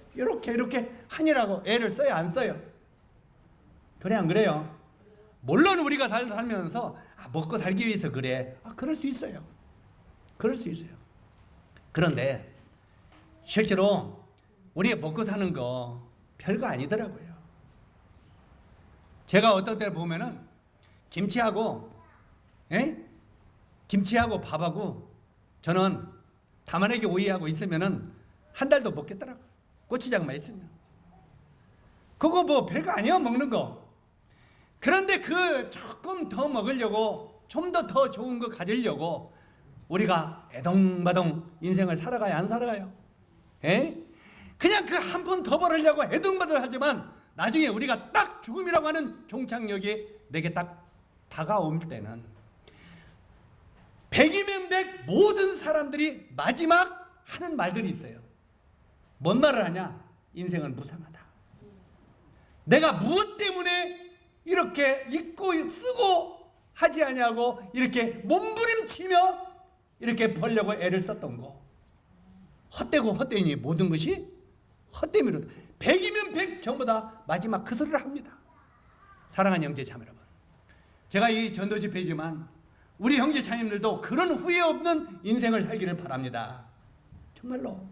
하니라고 애를 써요 안 써요? 그래 안 그래요? 물론 우리가 살면서 먹고 살기 위해서 그래. 그럴 수 있어요. 그럴 수 있어요. 그런데 실제로 우리가 먹고 사는 거 별거 아니더라고요. 제가 어떤 때 보면은 김치하고 밥하고 저는 담아내기 오이하고 있으면은 한 달도 먹겠더라고요. 고추장만 있으면. 그거 뭐 별거 아니야 먹는 거. 그런데 그 조금 더 먹으려고 좀 더 좋은 거 가지려고 우리가 애동바동 인생을 살아가요 안 살아가요? 그냥 그 한 푼 더 벌으려고 애동바동 하지만 나중에 우리가 딱 죽음이라고 하는 종착역이 내게 딱 다가올 때는 100이면 100 모든 사람들이 마지막 하는 말들이 있어요. 뭔 말을 하냐? 인생은 무상하다. 내가 무엇 때문에 이렇게 읽고 쓰고 하지 않냐고 이렇게 몸부림치며 이렇게 벌려고 애를 썼던 거 헛되고 헛되니 모든 것이 헛됨이로다. 100이면 100 전부 다 마지막 그 소리를 합니다. 사랑하는 형제 자매 여러분, 제가 이 전도 집회지만 우리 형제 자매님들도 그런 후회 없는 인생을 살기를 바랍니다. 정말로.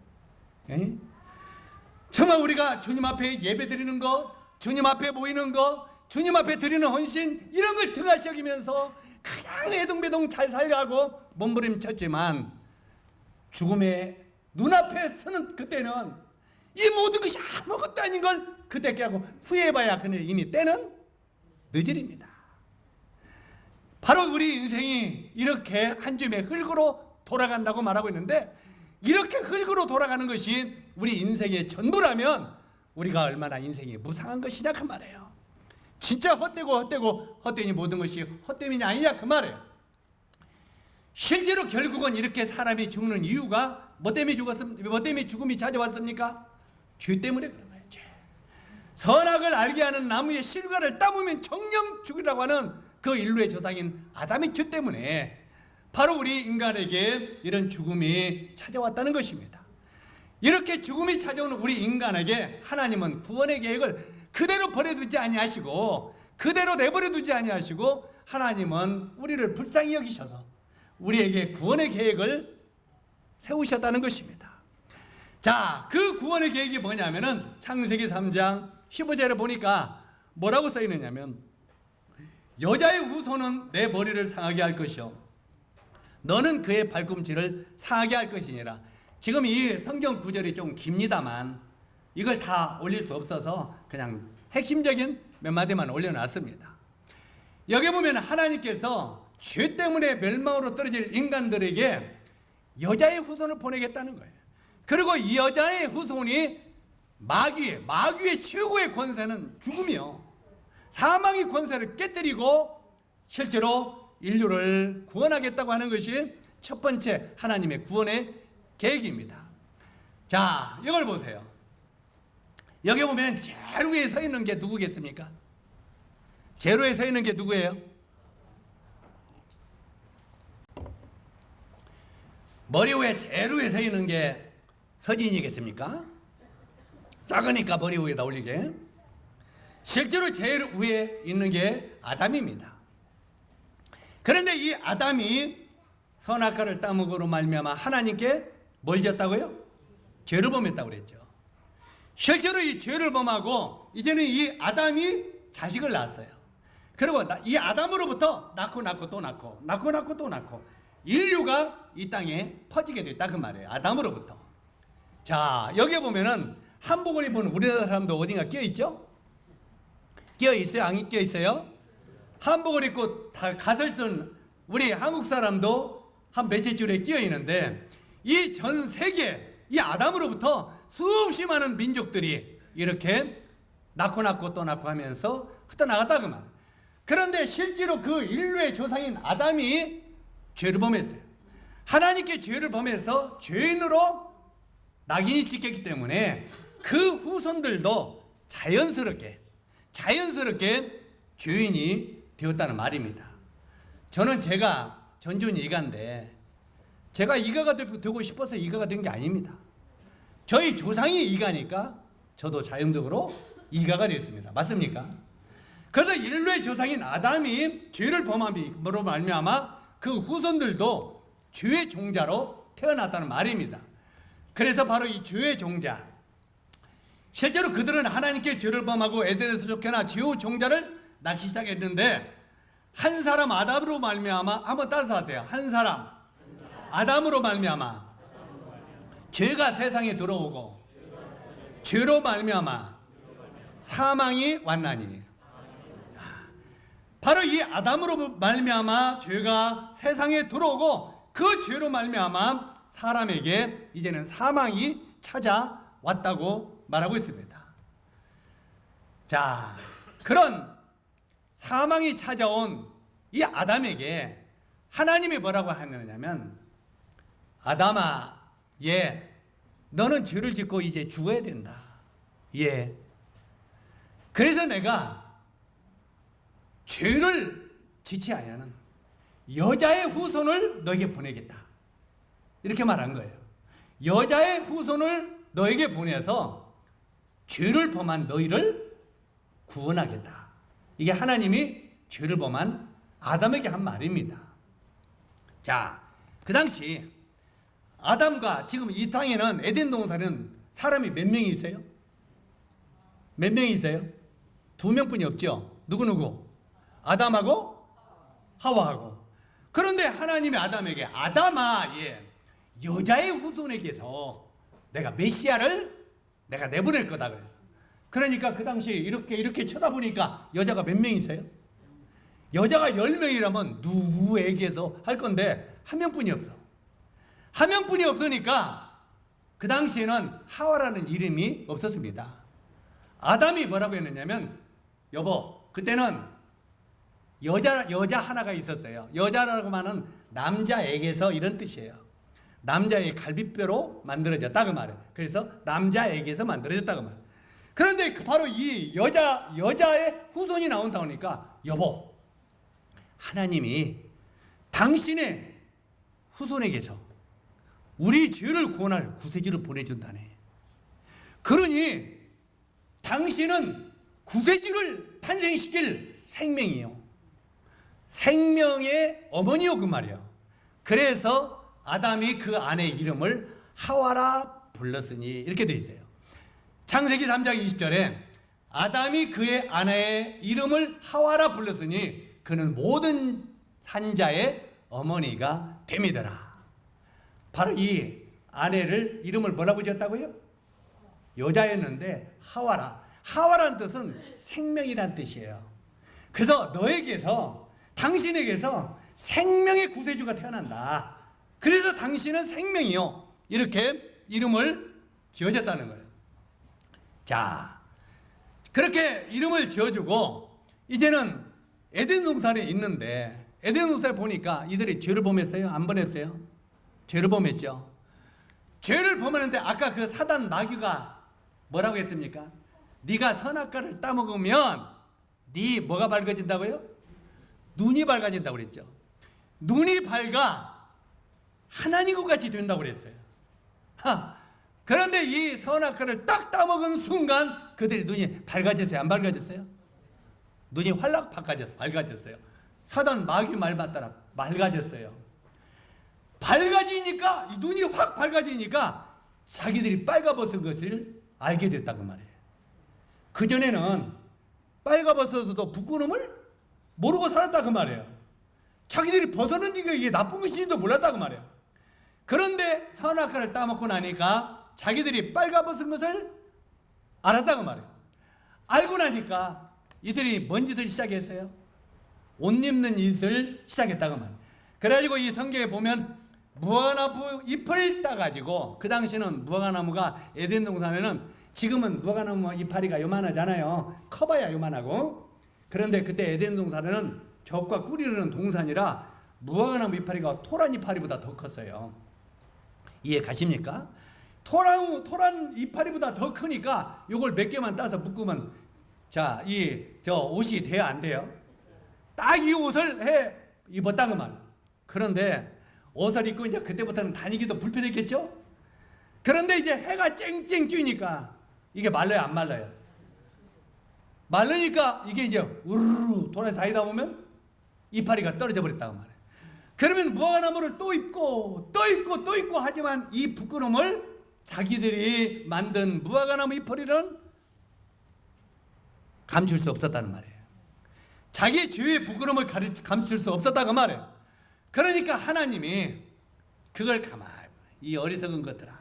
정말 우리가 주님 앞에 예배 드리는 것, 주님 앞에 모이는 것, 주님 앞에 드리는 헌신 이런 걸 등하시 여기면서 그냥 애동배동 잘 살려고 몸부림쳤지만 죽음의 눈앞에 서는 그때는 이 모든 것이 아무것도 아닌 걸 그때 깨고 후회해봐야 그는 이미 때는 늦으립니다. 바로 우리 인생이 이렇게 한 줌의 흙으로 돌아간다고 말하고 있는데 이렇게 흙으로 돌아가는 것이 우리 인생의 전부라면 우리가 얼마나 인생이 무상한 것이냐 그 말이에요. 진짜 헛되니 모든 것이 헛됨이냐 아니냐 그 말이에요. 실제로 결국은 이렇게 사람이 죽는 이유가 뭐 때문에 죽음이 찾아왔습니까? 죄 때문에 그런 거예요. 죄. 선악을 알게 하는 나무의 실과를 따보면 정령 죽으라고 하는 그 인류의 조상인 아담의 죄 때문에 바로 우리 인간에게 이런 죽음이 찾아왔다는 것입니다. 이렇게 죽음이 찾아오는 우리 인간에게 하나님은 구원의 계획을 그대로 버려두지 아니하시고 그대로 내버려두지 아니하시고 하나님은 우리를 불쌍히 여기셔서 우리에게 구원의 계획을 세우셨다는 것입니다. 자, 그 구원의 계획이 뭐냐면은 창세기 3장 15절에 보니까 뭐라고 써 있느냐면 여자의 후손은 내 머리를 상하게 할 것이요 너는 그의 발꿈치를 상하게 할 것이니라. 지금 이 성경 구절이 좀 깁니다만 이걸 다 올릴 수 없어서 그냥 핵심적인 몇 마디만 올려놨습니다. 여기 보면 하나님께서 죄 때문에 멸망으로 떨어질 인간들에게 여자의 후손을 보내겠다는 거예요. 그리고 이 여자의 후손이 마귀의 최고의 권세는 죽음이요, 사망의 권세를 깨뜨리고 실제로 인류를 구원하겠다고 하는 것이 첫 번째 하나님의 구원의 계획입니다. 자, 이걸 보세요. 여기 보면 제일 위에 서 있는 게 누구겠습니까? 제일 위에 서 있는 게 누구예요? 머리 위에 제일 위에 서 있는 게 서진이겠습니까? 작으니까 머리 위에다 올리게. 실제로 제일 위에 있는 게 아담입니다. 그런데 이 아담이 선악과를 따먹으로 말미암아 하나님께 뭘 지었다고요? 죄를 범했다고 그랬죠. 실제로 이 죄를 범하고 이제는 이 아담이 자식을 낳았어요. 그리고 이 아담으로부터 낳고 또 낳고 또 낳고 인류가 이 땅에 퍼지게 됐다 그 말이에요. 아담으로부터. 자, 여기 보면은 한복을 입은 우리나라 사람도 어딘가 끼어있죠? 끼어있어요? 안 끼어있어요? 한복을 입고 다 갓을 쓴 우리 한국 사람도 한 몇째 줄에 끼어있는데, 이 전 세계 이 아담으로부터 수없이 많은 민족들이 이렇게 낳고 또 낳고 하면서 흩어나갔다 그 말. 그런데 실제로 그 인류의 조상인 아담이 죄를 범했어요. 하나님께 죄를 범해서 죄인으로 낙인이 찍혔기 때문에 그 후손들도 자연스럽게 죄인이 되었다는 말입니다. 저는 제가 전준 이가인데 제가 이가가 되고 싶어서 이가가 된 게 아닙니다. 저희 조상이 이가니까 저도 자연적으로 이가가 됐습니다. 맞습니까? 그래서 인류의 조상인 아담이 죄를 범함으로 말미암아 그 후손들도 죄의 종자로 태어났다는 말입니다. 그래서 바로 이 죄의 종자, 실제로 그들은 하나님께 죄를 범하고 에덴에서 쫓겨나 죄의 종자를 낳기 시작했는데, 한 사람 아담으로 말미암아, 한번 따라서 하세요. 한 사람 아담으로 말미암아 죄가 세상에 들어오고 죄로 말미암아 사망이 왔나니. 바로 이 아담으로 말미암아 죄가 세상에 들어오고 그 죄로 말미암아 사람에게 이제는 사망이 찾아왔다고 말하고 있습니다. 자, 그런 사망이 찾아온 이 아담에게 하나님이 뭐라고 하느냐면, 아담아, 너는 죄를 짓고 이제 죽어야 된다. 그래서 내가 죄를 짓지 아니하는 여자의 후손을 너에게 보내겠다. 이렇게 말한 거예요. 여자의 후손을 너에게 보내서 죄를 범한 너희를 구원하겠다. 이게 하나님이 죄를 범한 아담에게 한 말입니다. 자, 그 당시 아담과 지금 이 땅에는, 에덴 동산에는 사람이 몇 명이 있어요? 몇 명이 있어요? 2명뿐이 없죠. 누구? 아담하고 하와하고. 그런데 하나님이 아담에게, 아담아, 여자의 후손에게서 내가 메시아를 내가 내보낼 거다 그랬어. 그러니까 그 당시에 이렇게 쳐다보니까 여자가 몇 명 있어요? 여자가 10명이라면 누구에게서 할 건데 한 명뿐이 없어. 한 명뿐이 없으니까 그 당시에는 하와라는 이름이 없었습니다. 아담이 뭐라고 했느냐면, 여보, 그때는 여자 하나가 있었어요. 여자라고 하는 남자에게서 이런 뜻이에요. 남자의 갈비뼈로 만들어졌다 그 말이에요. 그래서 남자에게서 만들어졌다 그 말이에요. 그런데 바로 이 여자의 후손이 나온다 보니까, 여보, 하나님이 당신의 후손에게서 우리 죄를 구원할 구세주를 보내준다네. 그러니 당신은 구세주를 탄생시킬 생명이요, 생명의 어머니요 그 말이에요. 그래서 아담이 그 아내의 이름을 하와라 불렀으니 이렇게 돼 있어요. 창세기 3장 20절에 아담이 그의 아내의 이름을 하와라 불렀으니 그는 모든 산자의 어머니가 됨이더라. 바로 이 아내를 이름을 뭐라고 지었다고요? 여자였는데 하와라. 하와라는 뜻은 생명이란 뜻이에요. 그래서 너에게서, 당신에게서 생명의 구세주가 태어난다. 그래서 당신은 생명이요, 이렇게 이름을 지어줬다는 거예요. 자, 그렇게 이름을 지어주고 이제는 에덴 동산에 있는데, 에덴 동산에 보니까 이들이 죄를 범했어요? 안 범했어요? 죄를 범했죠. 죄를 범했는데 아까 그 사단 마귀가 뭐라고 했습니까? 네가 선악과를 따먹으면 네 뭐가 밝아진다고요? 눈이 밝아진다고 그랬죠. 눈이 밝아 하나님과 같이 된다고 그랬어요. 그런데 이 선악과를 딱 따먹은 순간 그들의 눈이 밝아졌어요? 안 밝아졌어요? 눈이 활락 밝아졌어요. 사단 마귀 말 맞따라 밝아졌어요. 밝아지니까, 눈이 확 밝아지니까 자기들이 빨가벗은 것을 알게 됐다고 말이에요. 그전에는 빨가벗어서도 부끄러움을 모르고 살았다고 말이에요. 자기들이 벗어는 이게 나쁜 것인지도 몰랐다고 말이에요. 그런데 선악과를 따먹고 나니까 자기들이 빨가벗은 것을 알았다고 말이에요. 알고 나니까 이들이 뭔 짓을 시작했어요? 옷 입는 짓을 시작했다고 말이에요. 그래가지고 이 성경에 보면 무화과나무 잎을 따가지고, 그 당시는 무화과나무가 에덴 동산에는, 지금은 무화과나무 이파리가 요만하잖아요. 커봐야 요만하고. 그런데 그때 에덴 동산에는 적과 꿀이 흐르는 동산이라 무화과나무 이파리가 토란 이파리보다 더 컸어요. 이해 가십니까? 토란 이파리보다 더 크니까 요걸 몇 개만 따서 묶으면 자, 저 옷이 돼요, 안 돼요? 딱 이 옷을 해 입었다고 말. 그런데 옷을 입고 이제 그때부터는 다니기도 불편했겠죠? 그런데 이제 해가 쨍쨍 쬐니까 이게 말라요, 안 말라요? 말르니까 이게 이제 우르르 돌아 다니다 보면 이파리가 떨어져 버렸다고 말해요. 그러면 무화과나무를 또 입고 또 입고 또 입고 하지만 이 부끄러움을 자기들이 만든 무화과나무 이파리는 감출 수 없었다는 말이에요. 자기의 죄의 부끄러움을 감출 수 없었다고 말해요. 그러니까 하나님이 그걸 가만히, 이 어리석은 것들아,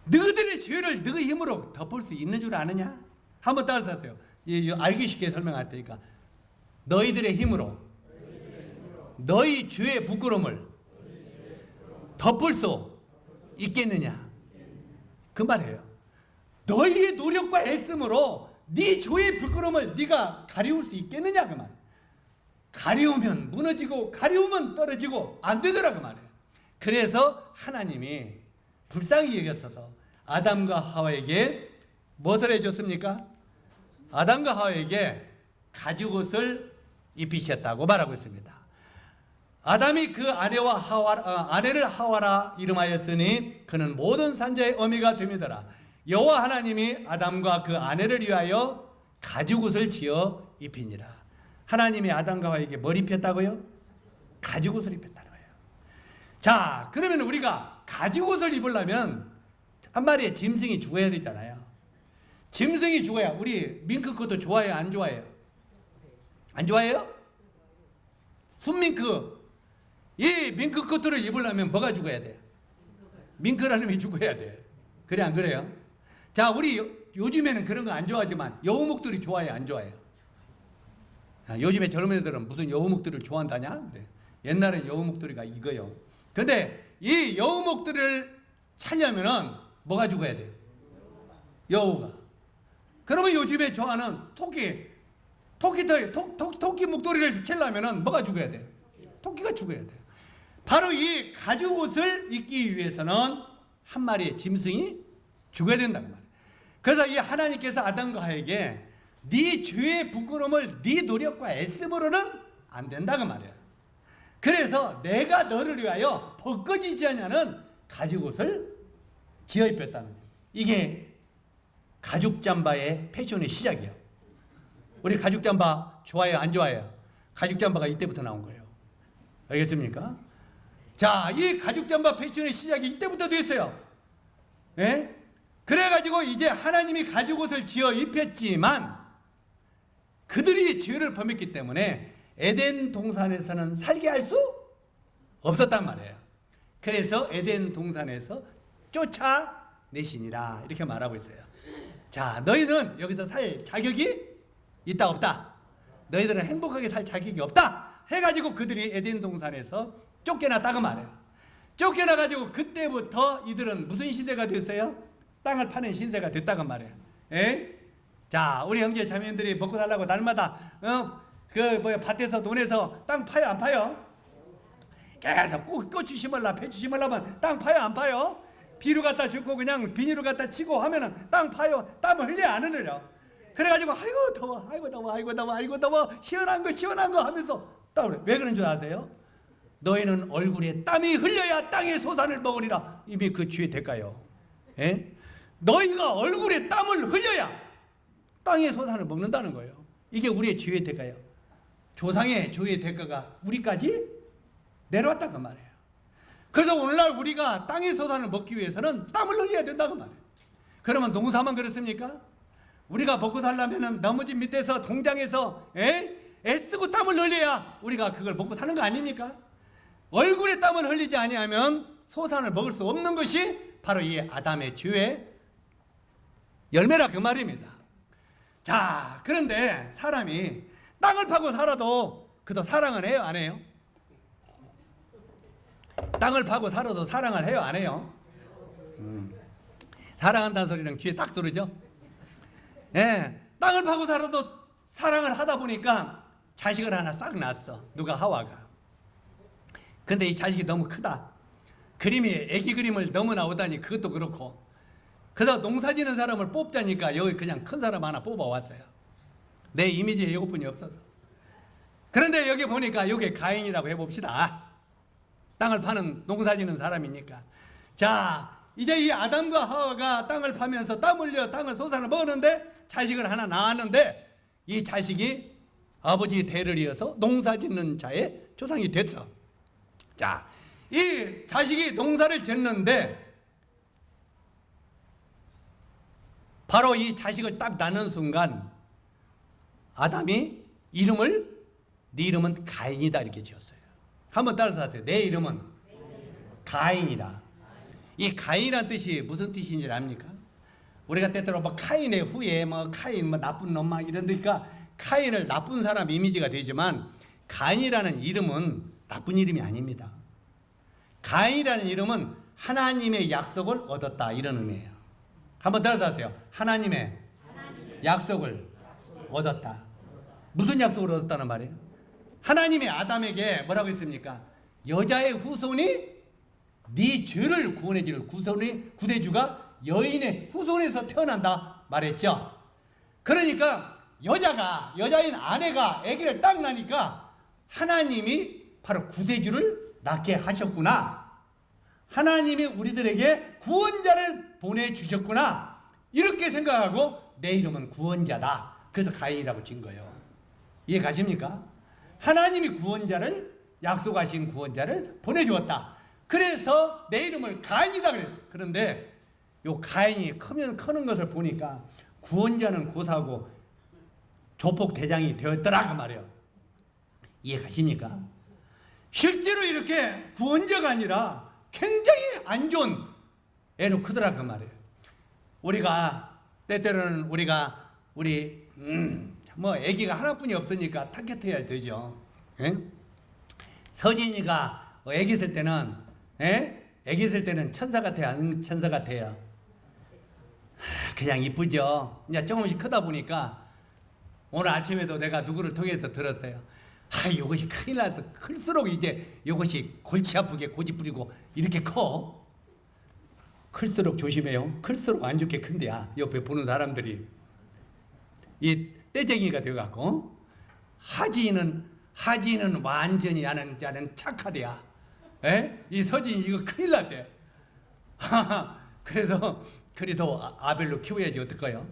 너희들의 죄를 너희 힘으로 덮을 수 있는 줄 아느냐? 한번 따라서 하세요. 알기 쉽게 설명할 테니까. 너희들의 힘으로 너희 죄의 부끄러움을 덮을 수 있겠느냐? 그 말이에요. 너희의 노력과 애씀으로 네 죄의 부끄러움을 네가 가리울 수 있겠느냐? 그 말. 가리우면 무너지고 가리우면 떨어지고 안 되더라고 말이에요. 그래서 하나님이 불쌍히 여겼어서 아담과 하와에게 무엇을 해줬습니까? 아담과 하와에게 가죽옷을 입히셨다고 말하고 있습니다. 아담이 그 아내를 하와라 이름하였으니 그는 모든 산자의 어미가 됨이더라. 여호와 하나님이 아담과 그 아내를 위하여 가죽옷을 지어 입히니라. 하나님이 아담과 하와에게 뭘 입혔다고요? 가죽옷을 입혔다는 거예요. 자, 그러면 우리가 가죽옷을 입으려면 한 마리의 짐승이 죽어야 되잖아요. 짐승이 죽어야, 우리 밍크코트 좋아해요, 안 좋아해요? 안 좋아해요? 순밍크. 이 밍크코트를 입으려면 뭐가 죽어야 돼? 밍크라는 게 죽어야 돼. 그래, 안 그래요? 자, 우리 요즘에는 그런 거 안 좋아하지만 여우목들이 좋아해요, 안 좋아해요? 요즘에 젊은 애들은 무슨 여우목들을 좋아한다냐? 네. 옛날엔 여우목들이가 이거요. 근데 이 여우목들을 찾려면은 뭐가 죽어야 돼요? 여우가. 그러면 요즘에 좋아하는 토끼 목도리를 채려면은 뭐가 죽어야 돼요? 토끼가 죽어야 돼요. 바로 이 가죽옷을 입기 위해서는 한 마리의 짐승이 죽어야 된다는 말이에요. 그래서 이 하나님께서 아담과 하에게 네 죄의 부끄러움을 네 노력과 애씀으로는 안 된다고 말이에요. 그래서 내가 너를 위하여 벗겨지지 않는 가죽옷을 지어 입혔다는 거예요. 이게 가죽 잠바의 패션의 시작이에요. 우리 가죽 잠바 좋아해요, 안 좋아해요? 가죽 잠바가 이때부터 나온 거예요. 알겠습니까? 자, 이 가죽 잠바 패션의 시작이 이때부터 됐어요. 예? 그래가지고 이제 하나님이 가죽옷을 지어 입혔지만 그들이 죄를 범했기 때문에 에덴 동산에서는 살게 할 수 없었단 말이에요. 그래서 에덴 동산에서 쫓아내시니라 이렇게 말하고 있어요. 자, 너희는 여기서 살 자격이 있다 없다? 너희들은 행복하게 살 자격이 없다 해가지고 그들이 에덴 동산에서 쫓겨났다고 말해요. 쫓겨나가지고 그때부터 이들은 무슨 시대가 됐어요? 땅을 파는 시대가 됐다고 말이에요. 에? 자, 우리 형제 자매님들이 먹고 살라고 날마다 밭에서 논에서 땅 파요 안 파요? 계속 고추 심으려 배추 심으려면 땅 파요 안 파요? 비료 갖다 주고 그냥 비닐을 갖다 치고 하면은 땅 파요? 땀을 흘려 안 흘려? 그래가지고 아이고 더워 아이고 더워 아이고 더워 아이고 더워 시원한 거 하면서 땀을 왜 그런 줄 아세요? 너희는 얼굴에 땀이 흘려야 땅의 소산을 먹으리라. 이미 그 주의 대가요. 에? 너희가 얼굴에 땀을 흘려야 땅의 소산을 먹는다는 거예요. 이게 우리의 주의 대가예요. 조상의 주의 대가가 우리까지 내려왔단 말이에요. 그래서 오늘날 우리가 땅의 소산을 먹기 위해서는 땀을 흘려야 된다고 말이에요. 그러면 농사만 그렇습니까? 우리가 먹고 살려면 나무집 밑에서 동장에서 애쓰고 땀을 흘려야 우리가 그걸 먹고 사는 거 아닙니까? 얼굴에 땀을 흘리지 아니하면 소산을 먹을 수 없는 것이 바로 이 아담의 죄의 열매라 그 말입니다. 자, 그런데 사람이 땅을 파고 살아도 그도 사랑을 해요 안 해요? 땅을 파고 살아도 사랑을 해요 안 해요? 사랑한다는 소리는 귀에 딱 들어오죠? 예, 땅을 파고 살아도 사랑을 하다 보니까 자식을 하나 싹 낳았어. 누가? 하와가. 근데 이 자식이 너무 크다. 그림이 애기 그림을 너무 나오다니 그것도 그렇고. 그래서 농사 지는 사람을 뽑자니까 여기 그냥 큰 사람 하나 뽑아왔어요. 내 이미지에 이것뿐이 없어서. 그런데 여기 보니까 여기 가인이라고 해봅시다. 땅을 파는 농사 지는 사람이니까. 자, 이제 이 아담과 하와가 땅을 파면서 땀 흘려 땅을 소산을 먹었는데 자식을 하나 낳았는데 이 자식이 아버지 대를 이어서 농사 짓는 자의 조상이 됐어. 자, 이 자식이 농사를 짓는데 바로 이 자식을 딱 낳는 순간 아담이 이름을 네 이름은 가인이다 이렇게 지었어요. 한번 따라서 하세요. 내 이름은 가인이다. 이 가인이란 뜻이 무슨 뜻인지 압니까? 우리가 때때로 뭐 카인의 후예 뭐 카인 뭐 나쁜 놈 막 이러니까 카인을 나쁜 사람 이미지가 되지만 가인이라는 이름은 나쁜 이름이 아닙니다. 가인이라는 이름은 하나님의 약속을 얻었다 이런 의미예요. 한번 따라서 하세요. 하나님의 약속을 얻었다. 무슨 약속을 얻었다는 말이에요? 하나님이 아담에게 뭐라고 했습니까? 여자의 후손이 네 죄를 구원해 줄 구세주가 여인의 후손에서 태어난다 말했죠. 그러니까 여자인 아내가 아기를 딱 낳으니까 하나님이 바로 구세주를 낳게 하셨구나. 하나님이 우리들에게 구원자를 보내주셨구나. 이렇게 생각하고 내 이름은 구원자다. 그래서 가인이라고 진 거예요. 이해 가십니까? 하나님이 구원자를 약속하신 구원자를 보내주었다. 그래서 내 이름을 가인이다 그랬어요. 그런데 요 가인이 크는 것을 보니까 구원자는 고사하고 조폭 대장이 되었더라 그 말이에요. 이해 가십니까? 실제로 이렇게 구원자가 아니라 굉장히 안 좋은 애로 크더라 그 말이에요. 우리가 때때로는 우리 뭐 아기가 하나뿐이 없으니까 탓해야 되죠. 에? 서진이가 아기 있을 때는 아기 있을 때는 천사 같아요, 안 천사 같아요? 그냥 이쁘죠. 이제 조금씩 크다 보니까 오늘 아침에도 내가 누구를 통해서 들었어요. 이것이 큰일 나서 클수록 이제 이것이 골치 아프게 고집 부리고 이렇게 커. 클수록 조심해요. 클수록 안 좋게 큰데야. 옆에 보는 사람들이 이 떼쟁이가 되어갖고 하지는 완전히 하는 착하대야. 이 서진이 이거 큰일 났대. 그래도 아벨로 키워야지 어떨까요?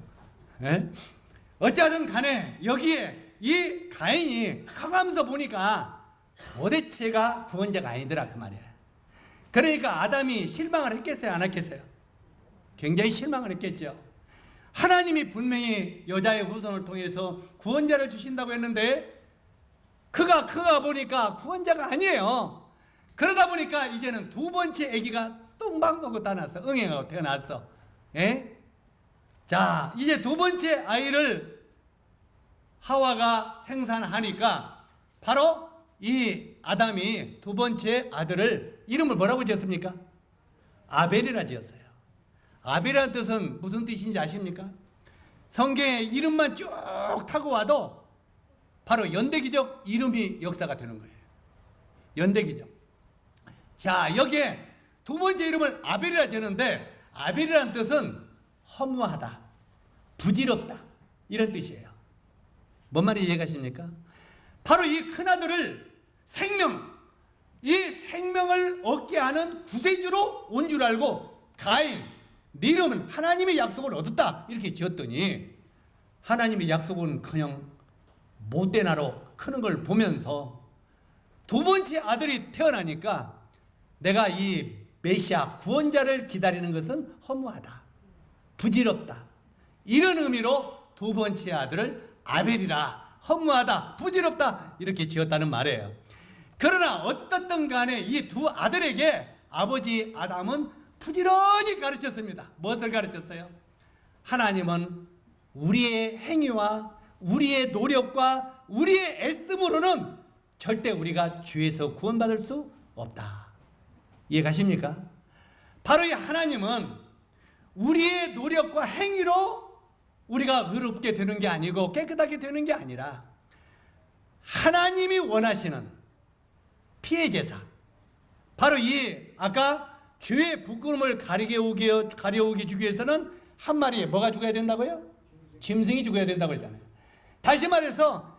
어찌하든 간에 여기에 이 가인이 커가면서 보니까 도대체가 구원자가 아니더라 그 말이야. 그러니까 아담이 실망을 했겠어요 안 했겠어요? 굉장히 실망을 했겠죠. 하나님이 분명히 여자의 후손을 통해서 구원자를 주신다고 했는데 그가 보니까 구원자가 아니에요. 그러다 보니까 이제는 두 번째 아기가 뚱방하고 태어났어. 응행하고 태어났어. 자, 이제 두 번째 아이를 하와가 생산하니까 바로 이 아담이 두 번째 아들을 이름을 뭐라고 지었습니까? 아벨이라 지었어요. 아벨이라는 뜻은 무슨 뜻인지 아십니까? 성경에 이름만 쭉 타고 와도 바로 연대기적 이름이 역사가 되는 거예요. 연대기적. 자, 여기에 두 번째 이름을 아벨이라 지었는데, 아벨이라는 뜻은 허무하다, 부질없다, 이런 뜻이에요. 뭔 말인지 이해가십니까? 바로 이 큰아들을 이 생명을 얻게 하는 구세주로 온 줄 알고 가인, 네 이름은 하나님의 약속을 얻었다, 이렇게 지었더니 하나님의 약속은 그냥 못된 아로 크는 걸 보면서 두 번째 아들이 태어나니까 내가 이 메시아 구원자를 기다리는 것은 허무하다, 부질없다, 이런 의미로 두 번째 아들을 아벨이라, 허무하다, 부질없다, 이렇게 지었다는 말이에요. 그러나 어떻든 간에 이 두 아들에게 아버지 아담은 부지런히 가르쳤습니다. 무엇을 가르쳤어요? 하나님은 우리의 행위와 우리의 노력과 우리의 애씀으로는 절대 우리가 죄에서 구원받을 수 없다. 이해가십니까? 바로 이 하나님은 우리의 노력과 행위로 우리가 의롭게 되는 게 아니고 깨끗하게 되는 게 아니라 하나님이 원하시는 피해 제사, 바로 이 아까 죄의 부끄러움을 가려오게 주기 위해서는 한 마리에 뭐가 죽어야 된다고요? 짐승이 죽어야 된다고 그랬잖아요. 다시 말해서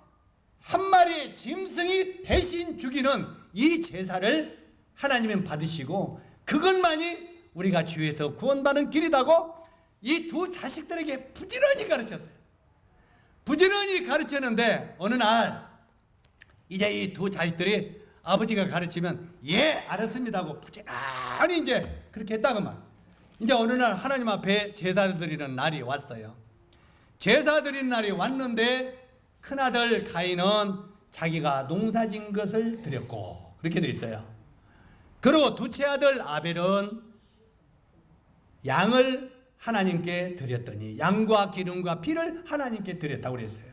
한 마리의 짐승이 대신 죽이는 이 제사를 하나님은 받으시고 그것만이 우리가 죄에서 구원받는 길이라고 이 두 자식들에게 부지런히 가르쳤어요. 부지런히 가르쳤는데 어느 날 이제 이 두 자식들이 아버지가 가르치면 예 알았습니다 하고 부지런히 이제 그렇게 했다고 말. 이제 어느 날 하나님 앞에 제사 드리는 날이 왔어요. 제사 드리는 날이 왔는데 큰아들 가인은 자기가 농사진 것을 드렸고 그렇게 돼 있어요. 그리고 둘째 아들 아벨은 양을 하나님께 드렸더니 양과 기름과 피를 하나님께 드렸다고 그랬어요.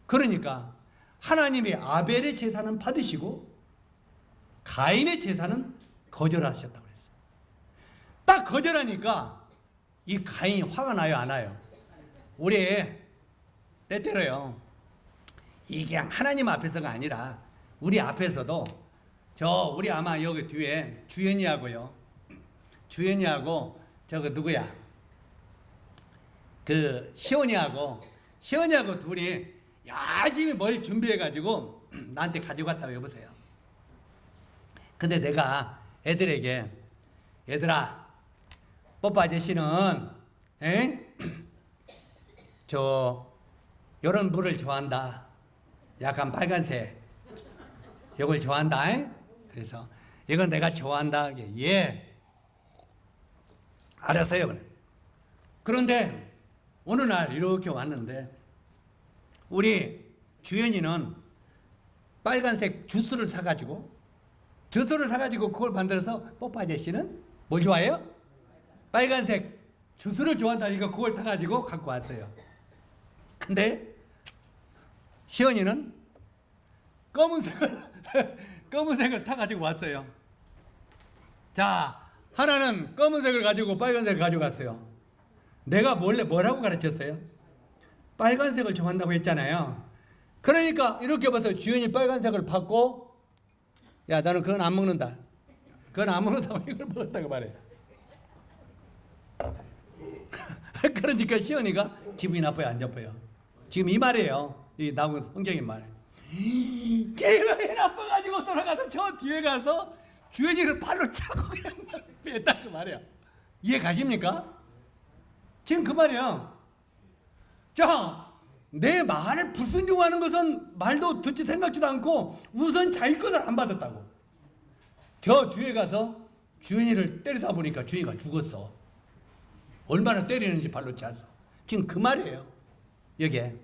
그러니까 하나님이 아벨의 제사는 받으시고 가인의 제사는 거절하셨다고 그랬어요. 딱 거절하니까 이 가인이 화가 나요, 안 나요? 우리 때때로요, 이게 하나님 앞에서가 아니라 우리 앞에서도 우리 아마 여기 뒤에 주연이하고요, 저거 누구야? 그 시온이하고 둘이 열심히 뭘 준비해가지고 나한테 가지고 왔다고 여보세요. 근데 내가 애들에게 얘들아, 뽀뽀 아저씨는 요런 물을 좋아한다. 약간 빨간색 요걸 좋아한다. 그래서 이건 내가 좋아한다. 예, 알았어요. 그런데 어느 날 이렇게 왔는데 우리 주연이는 빨간색 주스를 사가지고 그걸 만들어서 뽀뽀 아저씨는 뭘 좋아해요? 빨간색 주스를 좋아한다니까 그걸 타가지고 갖고 왔어요. 근데 희연이는 검은색을 타가지고 왔어요. 자, 하나는 검은색을 가지고 빨간색을 가져갔어요. 내가 뭐라고 가르쳤어요? 빨간색을 좋아한다고 했잖아요. 그러니까 이렇게 봐서 주연이 빨간색을 받고 야, 나는 그건 안 먹는다. 그건 안 먹는다고 이걸 먹었다고 말해. 그러니까 시연이가 기분이 나빠요, 안 나빠요? 지금 이 말이에요. 이 나온 성경의 말. 기분이 나빠가지고 돌아가서 저 뒤에 가서 주연이를 발로 차고 그냥 뺐다고 말이야. 이해 가십니까? 지금 그 말이야. 자, 내 말을 불순종하는 것은 말도 듣지 생각지도 않고 우선 자기 것을 안 받았다고. 저 뒤에 가서 주연이를 때리다 보니까 주연이가 죽었어. 얼마나 때리는지 발로 차서. 지금 그 말이에요. 여기에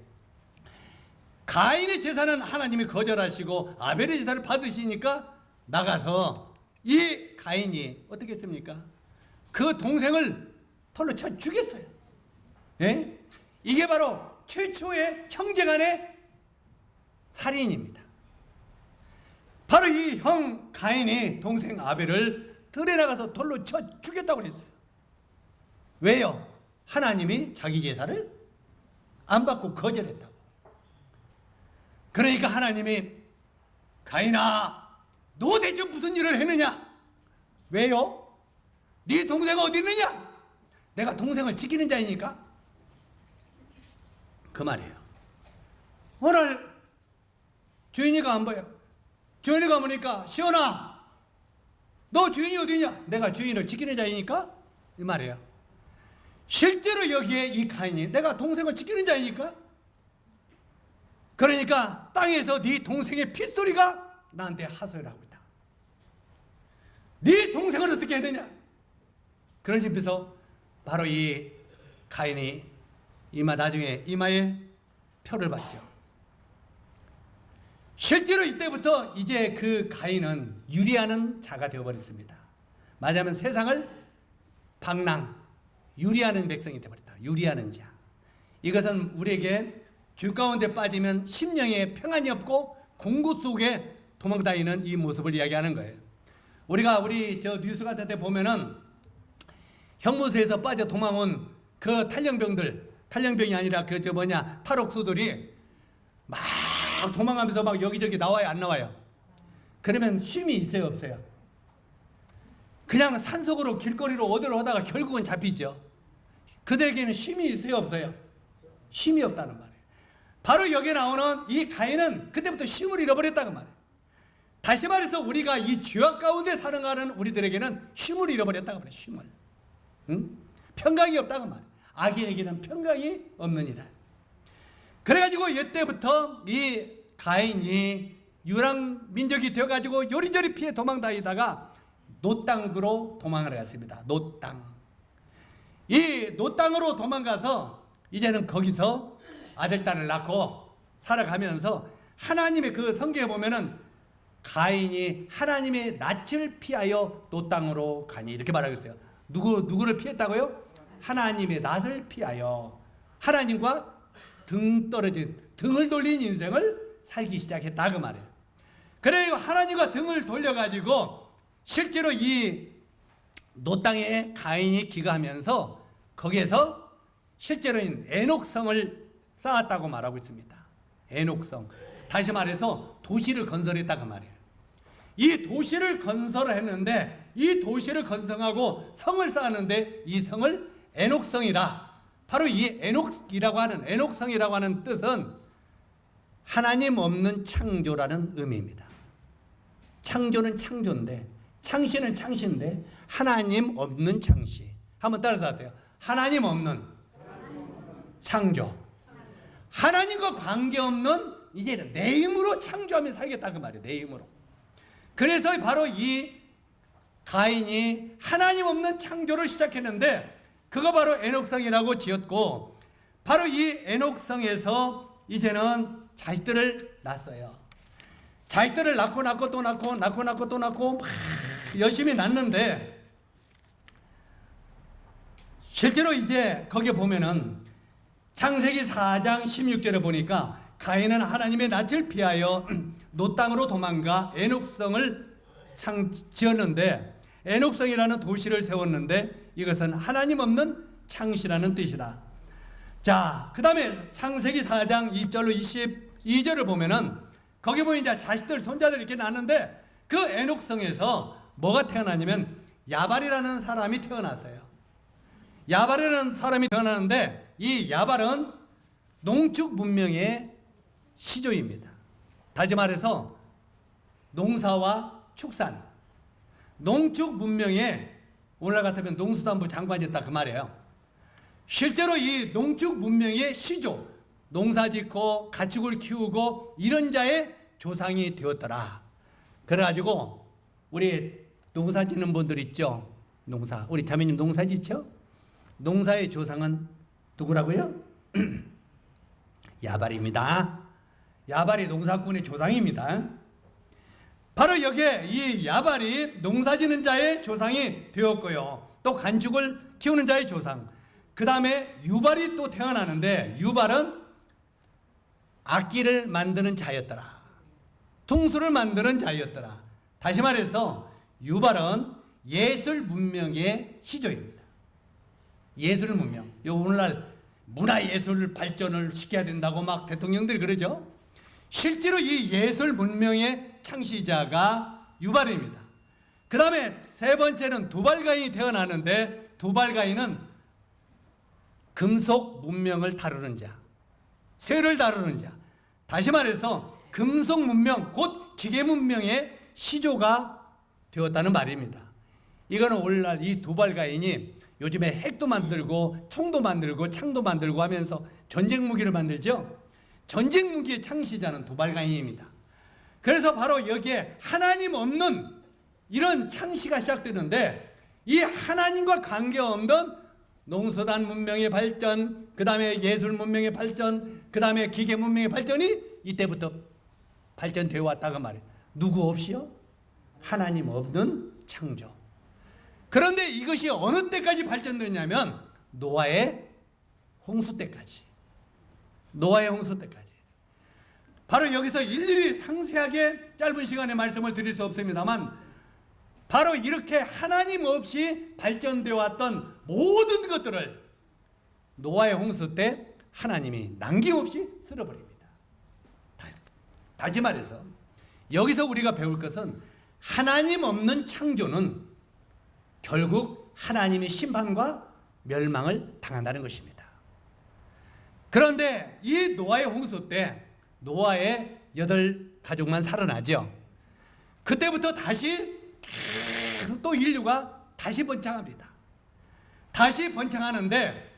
가인의 제사는 하나님이 거절하시고 아벨의 제사를 받으시니까 나가서 이 가인이 어떻게 했습니까? 그 동생을 털로 쳐 죽였어요. 예? 이게 바로 최초의 형제간의 살인입니다. 형 가인이 동생 아벨을 들에 나가서 돌로 쳐 죽였다고 그랬어요. 왜요? 하나님이 자기 제사를 안 받고 거절했다고. 그러니까 하나님이 가인아, 너 대체 무슨 일을 했느냐? 왜요? 네 동생 어디 있느냐? 내가 동생을 지키는 자이니까. 그 말이에요. 오늘 주인이가 안 보여. 주인이가 보니까 시온아, 너 주인이 어디냐? 내가 주인을 지키는 자이니까. 이 말이에요. 실제로 여기에 이 가인이 내가 동생을 지키는 자이니까. 그러니까 땅에서 네 동생의 핏소리가 나한테 하소연을 하고 있다. 네 동생을 어떻게 해야 되냐? 그런 집에서 바로 이 가인이 나중에 이마에 표를 받죠. 실제로 이때부터 이제 그 가인은 유리하는 자가 되어버렸습니다. 말하자면 세상을 유리하는 백성이 되어버렸다. 유리하는 자. 이것은 우리에게 죄 가운데 빠지면 심령에 평안이 없고 공고 속에 도망다니는 이 모습을 이야기하는 거예요. 우리가 저 뉴스 같은 데 보면은 형무소에서 빠져 도망온 그 탈영병이 아니라 탈옥수들이 막 도망가면서 막 여기저기 나와요, 안 나와요? 그러면 쉼이 있어요, 없어요? 그냥 산속으로 길거리로 어디로 하다가 결국은 잡히죠. 그들에게는 쉼이 있어요, 없어요? 쉼이 없다는 말이에요. 바로 여기에 나오는 이 가인은 그때부터 쉼을 잃어버렸다는 말이에요. 다시 말해서 우리가 이 죄악 가운데 살아가는 우리들에게는 쉼을 잃어버렸다고 말해요. 쉼을. 응? 평강이 없다고 말해요. 악인에게는 평강이 없느니라. 그래가지고 이때부터 이 가인이 유랑민족이 되어가지고 요리조리 피해 도망다니다가 노 땅으로 도망을 갔습니다. 노 땅. 이 노 땅으로 도망가서 이제는 거기서 아들, 딸을 낳고 살아가면서 하나님의 그 성경에 보면은 가인이 하나님의 낯을 피하여 노 땅으로 가니 이렇게 말하고 있어요. 누구를 피했다고요? 하나님의 낯을 피하여 하나님과 등을 돌린 인생을 살기 시작했다 그 말이에요. 그래요. 하나님과 등을 돌려가지고 실제로 이 노 땅에 가인이 기거하면서 거기에서 실제로는 에녹성을 쌓았다고 말하고 있습니다. 에녹성. 다시 말해서 도시를 건설했다 그 말이에요. 이 도시를 건설을 했는데 이 도시를 건설하고 성을 쌓았는데 이 성을 에녹성이라. 바로 이 에녹성이라고 하는 뜻은 하나님 없는 창조라는 의미입니다. 창조는 창조인데, 창시는 창시인데 하나님 없는 창시. 한번 따라서 하세요. 하나님 없는 창조. 하나님과 관계없는 이제는 내 힘으로 창조하며 살겠다 그 말이에요. 내 힘으로. 그래서 바로 이 가인이 하나님 없는 창조를 시작했는데 그거 바로 에녹성이라고 지었고, 바로 이 에녹성에서 이제는 자식들을 낳았어요. 자식들을 낳고 또 낳고 막 열심히 낳는데 실제로 이제 거기에 보면은 창세기 4장 16절에 보니까 가인은 하나님의 낯을 피하여 노 땅으로 도망가 에녹성을 지었는데, 에녹성이라는 도시를 세웠는데 이것은 하나님 없는 창시라는 뜻이다. 자, 그 다음에 창세기 4장 2절로 22절을 보면은 거기 보면 이제 자식들, 손자들 이렇게 낳는데 그 에녹성에서 뭐가 태어나냐면 야발이라는 사람이 태어났어요. 야발이라는 사람이 태어나는데 이 야발은 농축 문명의 시조입니다. 다시 말해서 농사와 축산, 농축 문명의 오늘날 같으면 농수산부 장관이었다 그 말이에요. 실제로 이 농축 문명의 시조, 농사짓고 가축을 키우고 이런 자의 조상이 되었더라. 그래가지고 우리 농사짓는 분들 있죠. 우리 자매님 농사짓죠? 농사의 조상은 누구라고요? 야발입니다. 야발이 농사꾼의 조상입니다. 바로 여기에 이 야발이 농사짓는 자의 조상이 되었고요. 또 간축을 키우는 자의 조상. 그 다음에 유발이 또 태어나는데 유발은 악기를 만드는 자였더라. 퉁수를 만드는 자였더라. 다시 말해서 유발은 예술 문명의 시조입니다. 예술 문명. 오늘날 문화예술 발전을 시켜야 된다고 막 대통령들이 그러죠. 실제로 이 예술 문명의 창시자가 유발입니다. 그 다음에 세 번째는 두발가인이 태어나는데, 두발가인은 금속 문명을 다루는 자, 쇠를 다루는 자, 다시 말해서 금속 문명 곧 기계 문명의 시조가 되었다는 말입니다. 이거는 오늘날 이 두발가인이 요즘에 핵도 만들고 총도 만들고 창도 만들고 하면서 전쟁 무기를 만들죠. 전쟁 무기의 창시자는 두발가인입니다. 그래서 바로 여기에 하나님 없는 이런 창시가 시작되는데, 이 하나님과 관계없는 농수단 문명의 발전, 그 다음에 예술 문명의 발전, 그 다음에 기계 문명의 발전이 이때부터 발전되어 왔다고 말해요. 누구 없이요? 하나님 없는 창조. 그런데 이것이 어느 때까지 발전되냐면 노아의 홍수 때까지. 노아의 홍수 때까지. 바로 여기서 일일이 상세하게 짧은 시간에 말씀을 드릴 수 없습니다만, 바로 이렇게 하나님 없이 발전되어 왔던 모든 것들을 노아의 홍수 때 하나님이 남김없이 쓸어버립니다. 다시 말해서 여기서 우리가 배울 것은, 하나님 없는 창조는 결국 하나님의 심판과 멸망을 당한다는 것입니다. 그런데 이 노아의 홍수 때 노아의 8가족만 살아나죠. 그때부터 다시 계속 또 인류가 다시 번창합니다. 다시 번창하는데,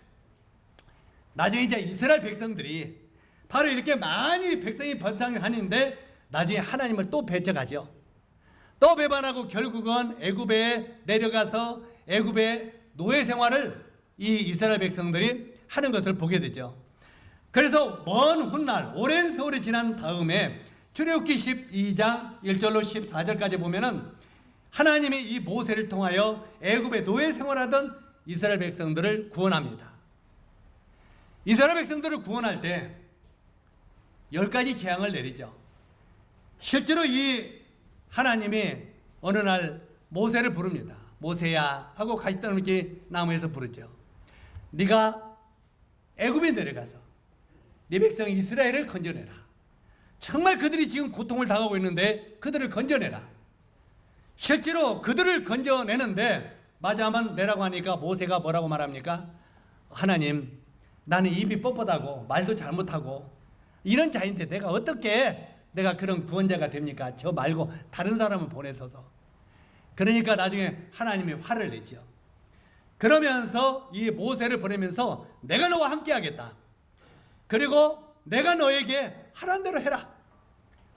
나중에 이제 이스라엘 백성들이 바로 이렇게 많이 백성이 번창하는데 나중에 하나님을 또 배척하죠. 또 배반하고 결국은 애굽에 내려가서 애굽의 노예 생활을 이 이스라엘 백성들이 하는 것을 보게 되죠. 그래서 먼 훗날 오랜 세월이 지난 다음에 출애굽기 12장 1절로 14절까지 보면은 하나님이 이 모세를 통하여 애굽의 노예 생활하던 이스라엘 백성들을 구원합니다. 이스라엘 백성들을 구원할 때 10가지 재앙을 내리죠. 실제로 이 하나님이 어느 날 모세를 부릅니다. 모세야 하고 가시떨기 나무에서 부르죠. 네가 애굽에 내려가서 네 백성 이스라엘을 건져내라. 정말 그들이 지금 고통을 당하고 있는데 그들을 건져내라. 실제로 그들을 건져내는데 마지막만 내라고 하니까 모세가 뭐라고 말합니까? 하나님, 나는 입이 뻣뻣하고 말도 잘못하고 이런 자인데 내가 어떻게 내가 그런 구원자가 됩니까? 저 말고 다른 사람을 보내소서. 그러니까 나중에 하나님이 화를 냈죠. 그러면서 이 모세를 보내면서 내가 너와 함께 하겠다. 그리고 내가 너에게 하라는 대로 해라.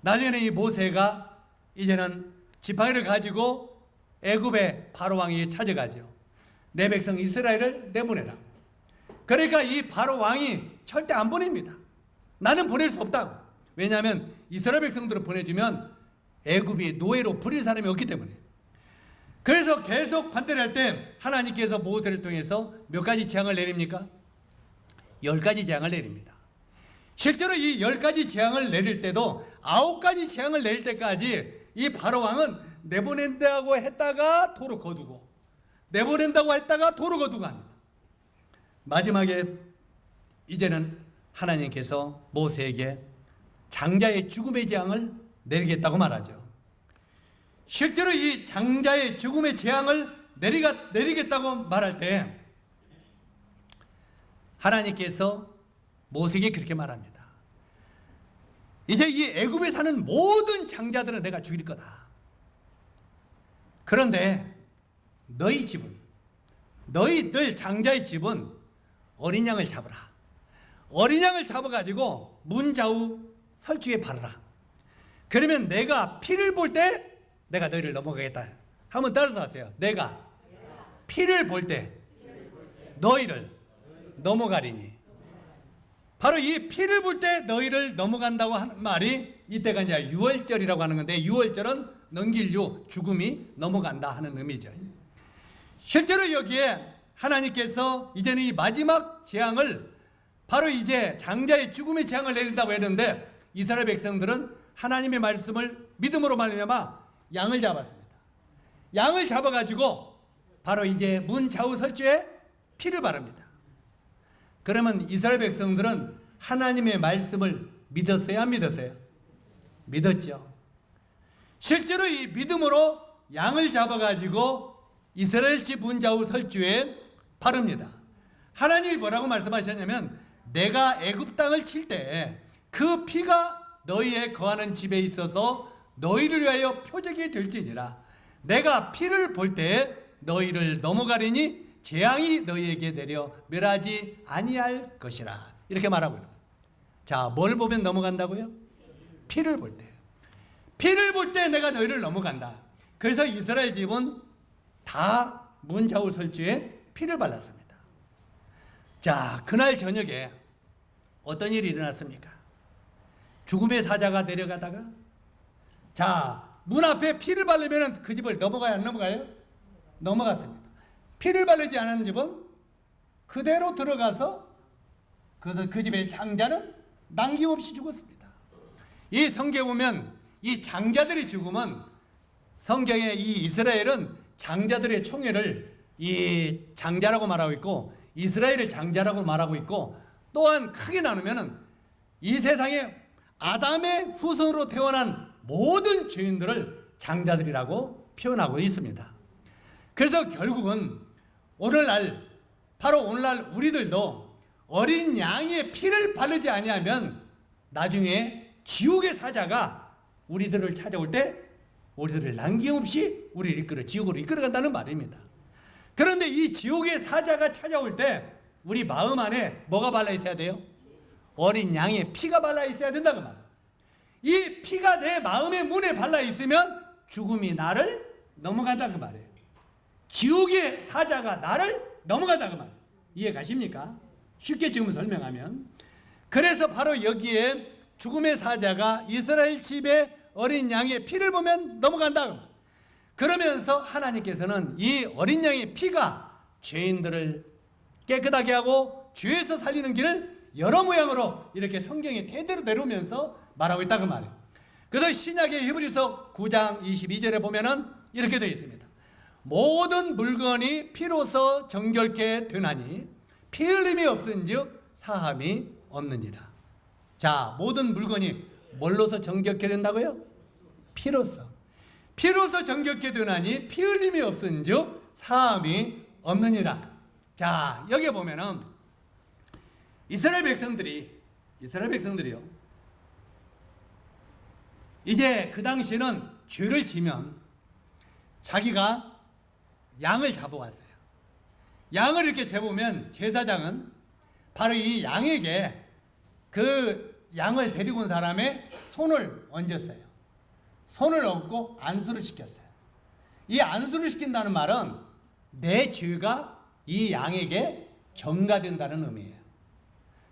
나중에는 이 모세가 이제는 지팡이를 가지고 애굽의 바로 왕이 찾아가죠. 내 백성 이스라엘을 내보내라. 그러니까 이 바로 왕이 절대 안 보냅니다. 나는 보낼 수 없다고. 왜냐하면 이스라엘 백성들을 보내주면 애굽이 노예로 부릴 사람이 없기 때문에. 그래서 계속 반대를 할 때 하나님께서 모세를 통해서 몇 가지 재앙을 내립니까? 10가지 재앙을 내립니다. 실제로 이 10가지 재앙을 내릴 때도 9가지 재앙을 내릴 때까지 이 바로 왕은 내보낸다고 했다가 도로 거두고 내보낸다고 했다가 도로 거두고 합니다. 마지막에 이제는 하나님께서 모세에게 장자의 죽음의 재앙을 내리겠다고 말하죠. 실제로 이 장자의 죽음의 재앙을 내리겠다고 말할 때 하나님께서 모세에게 그렇게 말합니다. 이제 이 애굽에 사는 모든 장자들은 내가 죽일 거다. 그런데 너희 집은, 너희들 장자의 집은 어린 양을 잡으라. 어린 양을 잡아가지고 문 좌우 설주에 바르라. 그러면 내가 피를 볼 때 내가 너희를 넘어가겠다. 한번 따라서 하세요. 내가 피를 볼 때 너희를 넘어가리니. 바로 이 피를 볼 때 너희를 넘어간다고 하는 말이 이때가 이제 유월절이라고 하는 건데, 유월절은 넘길 유, 죽음이 넘어간다 하는 의미죠. 실제로 여기에 하나님께서 이제는 이 마지막 재앙을 바로 이제 장자의 죽음의 재앙을 내린다고 했는데, 이스라엘 백성들은 하나님의 말씀을 믿음으로 말미암아 양을 잡았습니다. 양을 잡아가지고 바로 이제 문 좌우 설주에 피를 바릅니다. 그러면 이스라엘 백성들은 하나님의 말씀을 믿었어요? 안 믿었어요? 믿었죠. 실제로 이 믿음으로 양을 잡아가지고 이스라엘 집 문 좌우 설주에 바릅니다. 하나님이 뭐라고 말씀하셨냐면 내가 애굽 땅을 칠 때 그 피가 너희의 거하는 집에 있어서 너희를 위하여 표적이 될지니라. 내가 피를 볼 때 너희를 넘어가리니 재앙이 너희에게 내려 멸하지 아니할 것이라. 이렇게 말하고 있는 거예요. 자, 뭘 보면 넘어간다고요? 피를 볼 때. 피를 볼 때 내가 너희를 넘어간다. 그래서 이스라엘 집은 다 문 좌우 설주에 피를 발랐습니다. 자, 그날 저녁에 어떤 일이 일어났습니까? 죽음의 사자가 내려가다가 자, 문 앞에 피를 바르면 그 집을 넘어가요? 안 넘어가요? 넘어갔습니다. 피를 바르지 않은 집은 그대로 들어가서 그 집의 장자는 남김없이 죽었습니다. 이 성경에 보면 이 장자들의 죽음은 성경에 이 이스라엘은 장자들의 총회를 이 장자라고 말하고 있고 이스라엘을 장자라고 말하고 있고 또한 크게 나누면 이 세상에 아담의 후손으로 태어난 모든 죄인들을 장자들이라고 표현하고 있습니다. 그래서 결국은 오늘날 바로 오늘날 우리들도 어린 양의 피를 바르지 아니하면 나중에 지옥의 사자가 우리들을 찾아올 때 우리들을 남김없이 우리를 이끌어 지옥으로 이끌어간다는 말입니다. 그런데 이 지옥의 사자가 찾아올 때 우리 마음 안에 뭐가 발라 있어야 돼요? 어린 양의 피가 발라 있어야 된다고 말이에요. 이 피가 내 마음의 문에 발라 있으면 죽음이 나를 넘어간다고 말이에요. 지옥의 사자가 나를 넘어간다고 말이에요. 이해 가십니까? 쉽게 지금 설명하면. 그래서 바로 여기에 죽음의 사자가 이스라엘 집에 어린 양의 피를 보면 넘어간다고. 그러면서 하나님께서는 이 어린 양의 피가 죄인들을 깨끗하게 하고 죄에서 살리는 길을 여러 모양으로 이렇게 성경에 대대로 내려오면서 말하고 있다고 말이에요. 그래서 신약의 히브리서 9장 22절에 보면은 이렇게 되어 있습니다. 모든 물건이 피로서 정결케 되나니 피 흘림이 없은즉 사함이 없느니라. 자, 모든 물건이 뭘로서 정결케 된다고요? 피로서 정결케 되나니 피 흘림이 없은즉 사함이 없느니라. 자, 여기 보면은 이스라엘 백성들이요, 이제 그 당시에는 죄를 지면 자기가 양을 잡아왔어요. 양을 이렇게 재보면 제사장은 바로 이 양에게 그 양을 데리고 온 사람의 손을 얹었어요. 손을 얹고 안수를 시켰어요. 이 안수를 시킨다는 말은 내 죄가 이 양에게 전가된다는 의미예요.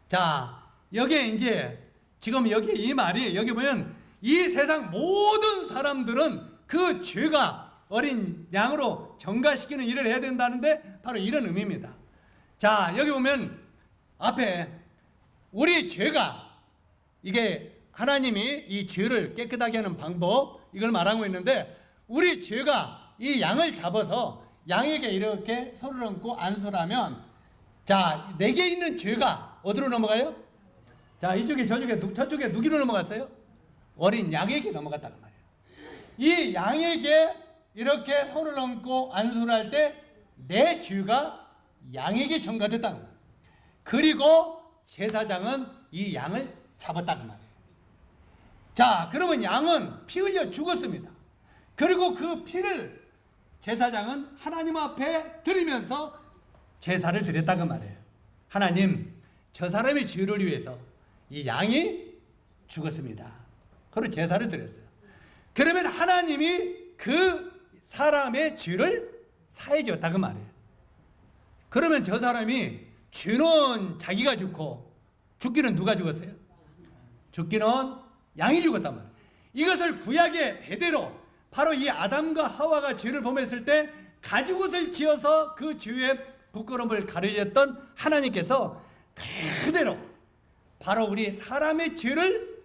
자, 여기에 이제 지금 여기 이 말이 여기 보면 이 세상 모든 사람들은 그 죄가 어린 양으로 전가시키는 일을 해야 된다는데 바로 이런 의미입니다. 자, 여기 보면 앞에 우리 죄가 이게 하나님이 이 죄를 깨끗하게 하는 방법 이걸 말하고 있는데 우리 죄가 이 양을 잡아서 양에게 이렇게 손을 얹고 안수를 하면 자, 내게 있는 죄가 어디로 넘어가요? 자, 이쪽에 저쪽에 누구로 넘어갔어요? 어린 양에게 넘어갔다는 말이에요. 이 양에게 이렇게 손을 얹고 안수를 할 때 내 죄가 양에게 전가됐다는 거예요. 그리고 제사장은 이 양을 잡았다는 말이에요. 자, 그러면 양은 피 흘려 죽었습니다. 그리고 그 피를 제사장은 하나님 앞에 드리면서 제사를 드렸다고 말해요. 하나님, 저 사람의 죄를 위해서 이 양이 죽었습니다. 그리고 제사를 드렸어요. 그러면 하나님이 그 사람의 죄를 사해 줬다고 말해요. 그러면 저 사람이 죄는 자기가 죽고 죽기는 누가 죽었어요? 죽기는 양이 죽었단 말이에요. 이것을 구약의 대대로 바로 이 아담과 하와가 죄를 범했을 때 가죽옷을 지어서 그 죄의 부끄러움을 가려졌던 하나님께서 그대로 바로 우리 사람의 죄를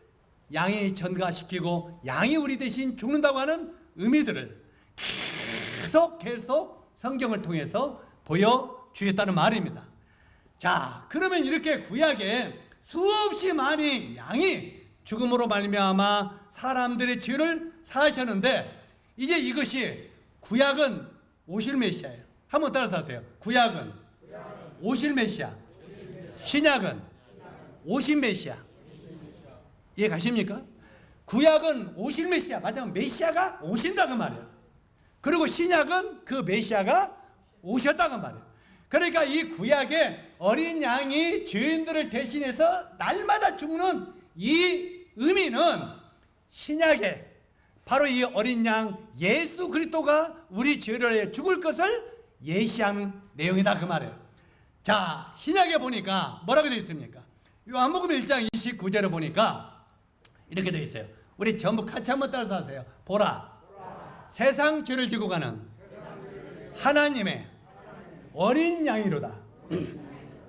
양이 전가시키고 양이 우리 대신 죽는다고 하는 의미들을 계속 성경을 통해서 보여주셨다는 말입니다. 자, 그러면 이렇게 구약에 수없이 많은 양이 죽음으로 말미암아 사람들의 죄를 사하셨는데, 이제 이것이 구약은 오실 메시아예요. 한번 따라서 하세요. 구약은 오실 메시아, 신약은 오신 메시아. 이해 가십니까? 구약은 오실 메시아, 맞으면 메시아가 오신다고 말이에요. 그리고 신약은 그 메시아가 오셨다고 말이에요. 그러니까 이 구약에 어린 양이 죄인들을 대신해서 날마다 죽는 이 의미는 신약에 바로 이 어린 양 예수 그리스도가 우리 죄를 위해 죽을 것을 예시하는 내용이다 그 말이에요. 자, 신약에 보니까 뭐라고 되어 있습니까? 요한복음 1장 29절에 보니까 이렇게 되어 있어요. 우리 전부 같이 한번 따라서 하세요. 보라, 세상 죄를 지고 가는 하나님의 어린 양이로다.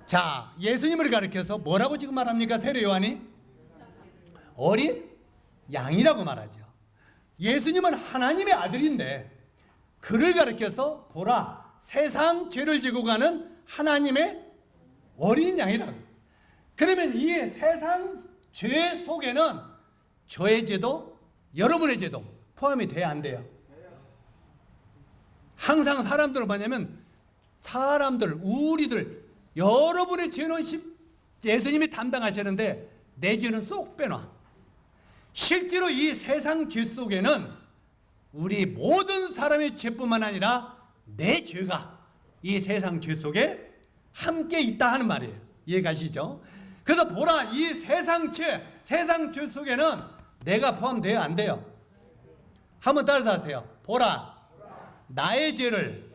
자, 예수님을 가리켜서 뭐라고 지금 말합니까? 세례 요한이 어린 양이라고 말하죠. 예수님은 하나님의 아들인데 그를 가리켜서 보라, 세상 죄를 지고 가는 하나님의 어린 양이라고. 그러면 이 세상 죄 속에는 저의 죄도 여러분의 죄도 포함이 돼야 안 돼요? 항상 사람들은 뭐냐면 사람들, 우리들, 여러분의 죄는 예수님이 담당하시는데 내 죄는 쏙 빼놔. 실제로 이 세상 죄 속에는 우리 모든 사람의 죄뿐만 아니라 내 죄가 이 세상 죄 속에 함께 있다 하는 말이에요. 이해가시죠? 그래서 보라, 이 세상 죄 속에는 내가 포함되어 안 돼요? 한번 따라서 하세요. 보라, 나의 죄를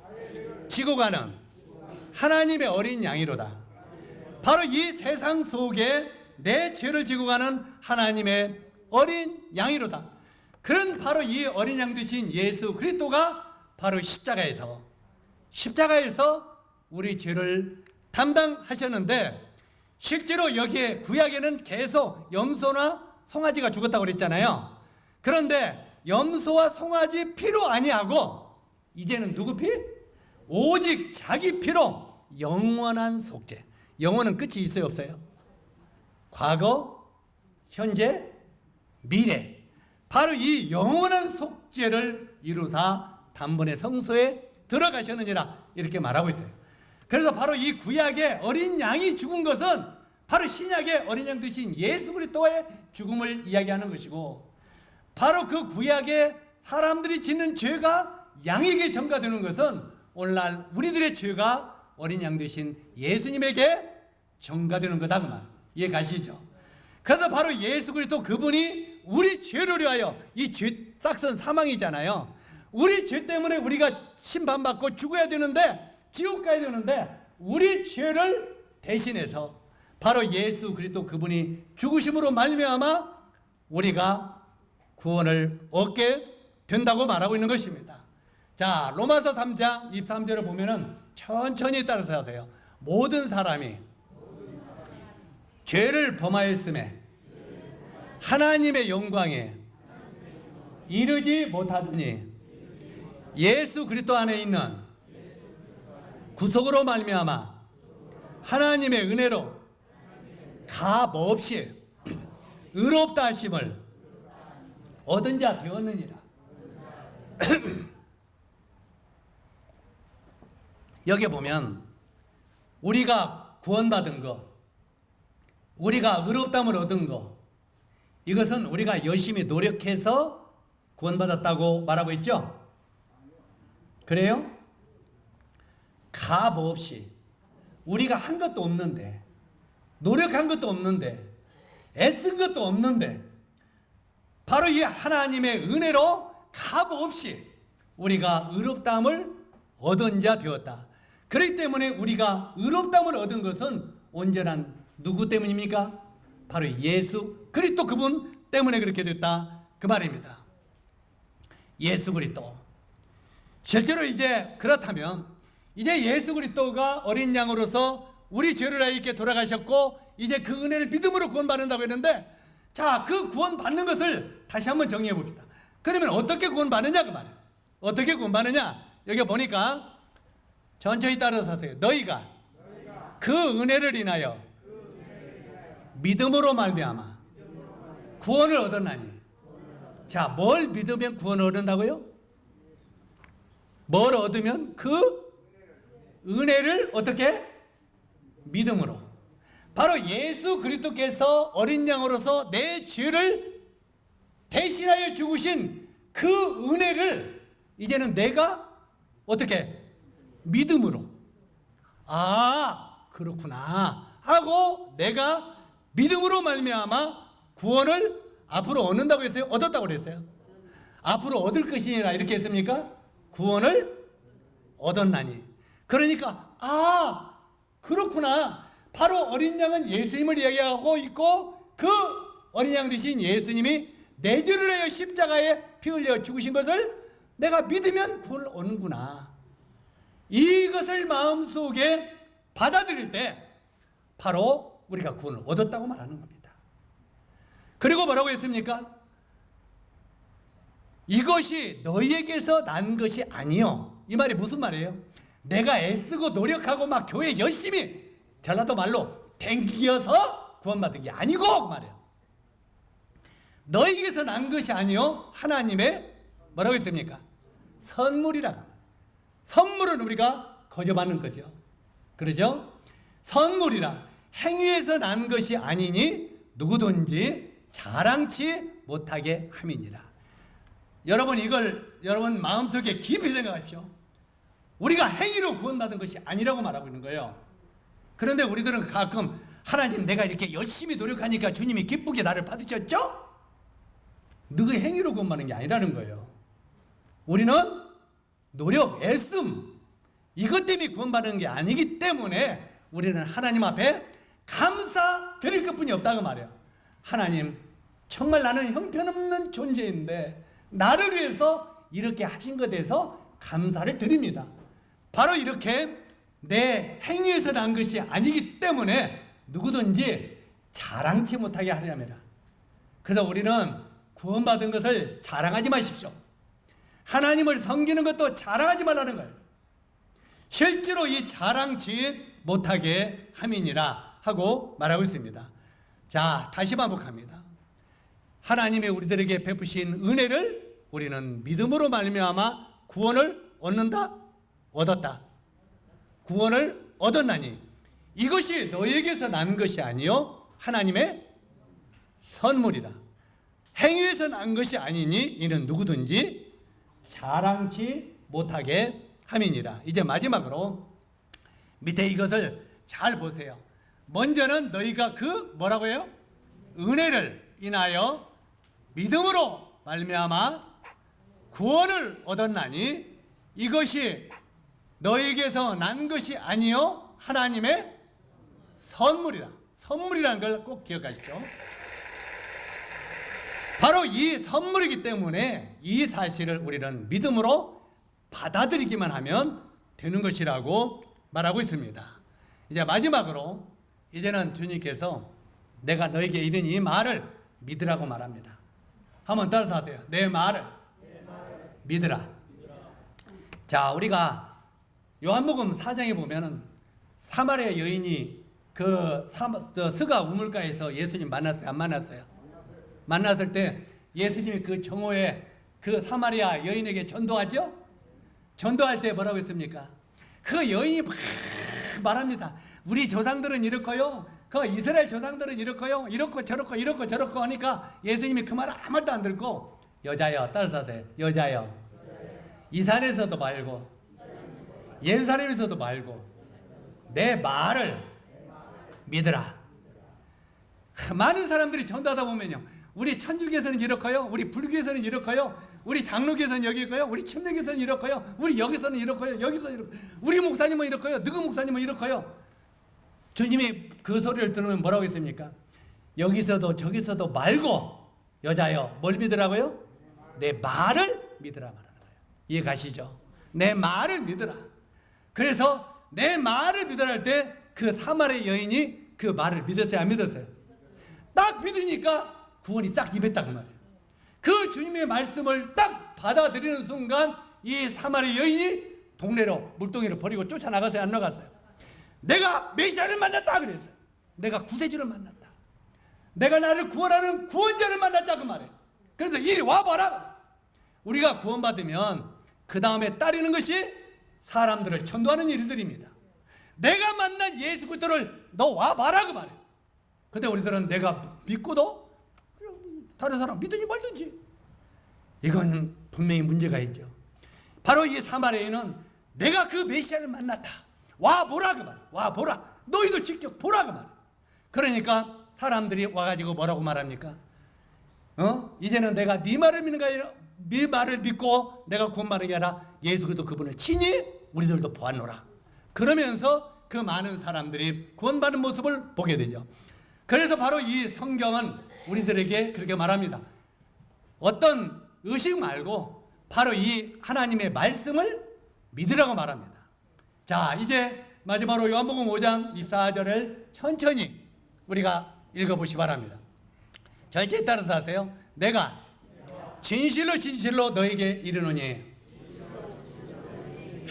지고 가는 하나님의 어린 양이로다. 바로 이 세상 속에 내 죄를 지고 가는 하나님의 어린 양이로다. 그런 바로 이 어린 양 되신 예수 그리스도가 바로 십자가에서 우리 죄를 담당하셨는데, 실제로 여기에 구약에는 계속 염소나 송아지가 죽었다고 그랬잖아요. 그런데 염소와 송아지 피로 아니하고 이제는 누구 피? 오직 자기 피로 영원한 속죄. 영원은 끝이 있어요, 없어요? 과거, 현재, 미래. 바로 이 영원한 속죄를 이루사 단번에 성소에 들어가셨느니라 이렇게 말하고 있어요. 그래서 바로 이 구약의 어린 양이 죽은 것은 바로 신약의 어린 양 되신 예수 그리스도의 죽음을 이야기하는 것이고, 바로 그 구약의 사람들이 짓는 죄가 양에게 전가되는 것은 오늘날 우리들의 죄가 어린 양 되신 예수님에게 전가되는 거다 그 말. 이해 가시죠? 그래서 바로 예수 그리스도 그분이 우리 죄를 위하여, 이 죄 싹은 사망이잖아요. 우리 죄 때문에 우리가 심판받고 죽어야 되는데, 지옥 가야 되는데, 우리 죄를 대신해서 바로 예수 그리스도 그분이 죽으심으로 말미암아 우리가 구원을 얻게 된다고 말하고 있는 것입니다. 자, 로마서 3장 23절을 보면은 천천히 따라서 하세요. 모든 사람이 죄를 범하였음에 하나님의 영광에 이르지 못하더니 예수 그리스도 안에 있는 구속으로 말미암아 하나님의 은혜로 값 없이 의롭다 하심을 얻은 자 되었느니라. 여기 보면 우리가 구원받은 것, 우리가 의롭다함을 얻은 것, 이것은 우리가 열심히 노력해서 구원받았다고 말하고 있죠? 그래요? 값 없이 우리가 한 것도 없는데, 노력한 것도 없는데, 애쓴 것도 없는데, 바로 이 하나님의 은혜로 값 없이 우리가 의롭다함을 얻은 자 되었다. 그렇기 때문에 우리가 의롭다함을 얻은 것은 언제나 누구 때문입니까? 바로 예수 그리스도 그분 때문에 그렇게 됐다 그 말입니다. 예수 그리스도. 실제로 이제 그렇다면 이제 예수 그리스도가 어린 양으로서 우리 죄를 위하여 이렇게 돌아가셨고, 이제 그 은혜를 믿음으로 구원받는다고 했는데, 자, 그 구원받는 것을 다시 한번 정리해 봅시다. 그러면 어떻게 구원받느냐 그 말이에요. 어떻게 구원받느냐? 여기 보니까 천천히 따라서 하세요. 너희가 그 은혜를 인하여 믿음으로 말미암아 구원을 얻었나니. 자, 뭘 믿으면 구원을 얻는다고요? 뭘 얻으면? 그 은혜를 어떻게? 믿음으로. 바로 예수 그리스도께서 어린 양으로서 내 죄를 대신하여 죽으신 그 은혜를 이제는 내가 어떻게? 믿음으로. 아, 그렇구나 하고 내가 믿음으로 말미암아 구원을 앞으로 얻는다고 했어요? 얻었다고 그랬어요? 앞으로 얻을 것이니라 이렇게 했습니까? 구원을 얻었나니. 그러니까 아, 그렇구나. 바로 어린 양은 예수님을 이야기하고 있고 그 어린 양 되신 예수님이 내 죄를 위하여 십자가에 피 흘려 죽으신 것을 내가 믿으면 구원을 얻는구나. 이것을 마음속에 받아들일 때 바로 우리가 구원을 얻었다고 말하는 겁니다. 그리고 뭐라고 했습니까? 이것이 너희에게서 난 것이 아니요. 이 말이 무슨 말이에요? 내가 애쓰고 노력하고 막 교회 열심히 전라도 말로 댕기어서 구원받은 게 아니고 그 말이에요. 너희에게서 난 것이 아니요 하나님의 뭐라고 했습니까? 선물이라. 선물은 우리가 거저받는 거죠. 그러죠? 선물이라 행위에서 난 것이 아니니 누구든지 자랑치 못하게 함이니라. 여러분 이걸 여러분 마음속에 깊이 생각하십시오. 우리가 행위로 구원받은 것이 아니라고 말하고 있는 거예요. 그런데 우리들은 가끔 하나님 내가 이렇게 열심히 노력하니까 주님이 기쁘게 나를 받으셨죠? 너의 행위로 구원받는 게 아니라는 거예요. 우리는 노력, 애씀 이것 때문에 구원받는 게 아니기 때문에 우리는 하나님 앞에 감사드릴 것뿐이 없다고 말해요. 하나님 정말 나는 형편없는 존재인데 나를 위해서 이렇게 하신 것에 대해서 감사를 드립니다. 바로 이렇게 내 행위에서 난 것이 아니기 때문에 누구든지 자랑치 못하게 하려면. 그래서 우리는 구원받은 것을 자랑하지 마십시오. 하나님을 섬기는 것도 자랑하지 말라는 거예요. 실제로 이 자랑치 못하게 함이니라 하고 말하고 있습니다. 자, 다시 반복합니다. 하나님의 우리들에게 베푸신 은혜를 우리는 믿음으로 말미암아 구원을 얻는다? 얻었다. 구원을 얻었나니 이것이 너희에게서 난 것이 아니요 하나님의 선물이라. 행위에서 난 것이 아니니 이는 누구든지 자랑치 못하게 함이니라. 이제 마지막으로 밑에 이것을 잘 보세요. 먼저는 너희가 그 뭐라고 해요? 은혜를 인하여 믿음으로 말미암아 구원을 얻었나니 이것이 너희에게서 난 것이 아니요 하나님의 선물이라. 선물이라는 걸 꼭 기억하십시오. 바로 이 선물이기 때문에 이 사실을 우리는 믿음으로 받아들이기만 하면 되는 것이라고 말하고 있습니다. 이제 마지막으로 이제는 주님께서 내가 너에게 이른 이 말을 믿으라고 말합니다. 한번 따라서 하세요. 내 말을 믿으라. 자, 우리가 요한복음 4장에 보면은 사마리아 여인이 그 스가 우물가에서 예수님 만났어요? 안 만났어요? 만났을 때 예수님이 그 정오에 그 사마리아 여인에게 전도하죠? 전도할 때 뭐라고 했습니까? 그 여인이 막 말합니다. 우리 조상들은 이렇고요. 그 이스라엘 조상들은 이렇고요. 이렇고 저렇고 이렇고 저렇고 하니까 예수님이 그 말 아무 말도 안 듣고 여자여, 따라서 하세요. 여자여. 이스라엘에서도 말고 예루살렘에서도 말고 내 말을 믿으라. 많은 사람들이 전도하다 보면요. 우리 천주교에서는 이렇고요. 우리 불교에서는 이렇고요. 우리 장로교에서는 여기 있고요. 우리 침례교에서는 이렇고요. 우리 여기서는 이렇고요. 여기서 이렇고. 우리 목사님은 이렇고요. 누구 목사님은 이렇고요. 주님이 그 소리를 들으면 뭐라고 했습니까? 여기서도 저기서도 말고 여자여 뭘 믿으라고요? 내 말을 믿으라 말하는 거예요. 이해 가시죠? 내 말을 믿으라. 그래서 내 말을 믿으라 할 때 그 사마리아 여인이 그 말을 믿었어요? 안 믿었어요? 딱 믿으니까 구원이 딱 임했다 그 말이에요. 그 주님의 말씀을 딱 받아들이는 순간 이 사마리 여인이 동네로 물동이를 버리고 쫓아나가서요, 안 나갔어요? 내가 메시아를 만났다 그랬어요. 내가 구세주를 만났다. 내가 나를 구원하는 구원자를 만났자 그 말이에요. 그래서 이리 와봐라. 우리가 구원받으면 그 다음에 따르는 것이 사람들을 전도하는 일들입니다. 내가 만난 예수 그리스도를 너 와봐라 그 말이에요. 근데 우리들은 내가 믿고도 다른 사람 믿든지 말든지, 이건 분명히 문제가 있죠. 바로 이 사마리아인은 내가 그 메시아를 만났다, 와보라 그 말이에요. 와보라, 너희도 직접 보라 그 말이에요. 그러니까 사람들이 와가지고 뭐라고 말합니까? 이제는 내가 네 말을 믿는 게 아니라 네 말을 믿고 내가 구원받는 게 아니라 예수 그리스도 그분을 친히 우리들도 보았노라. 그러면서 그 많은 사람들이 구원받는 모습을 보게 되죠. 그래서 바로 이 성경은 우리들에게 그렇게 말합니다. 어떤 의식 말고 바로 이 하나님의 말씀을 믿으라고 말합니다. 자, 이제 마지막으로 요한복음 5장 24절을 천천히 우리가 읽어보시기 바랍니다. 전체 따라서 하세요. 내가 진실로 진실로 너에게 이르노니.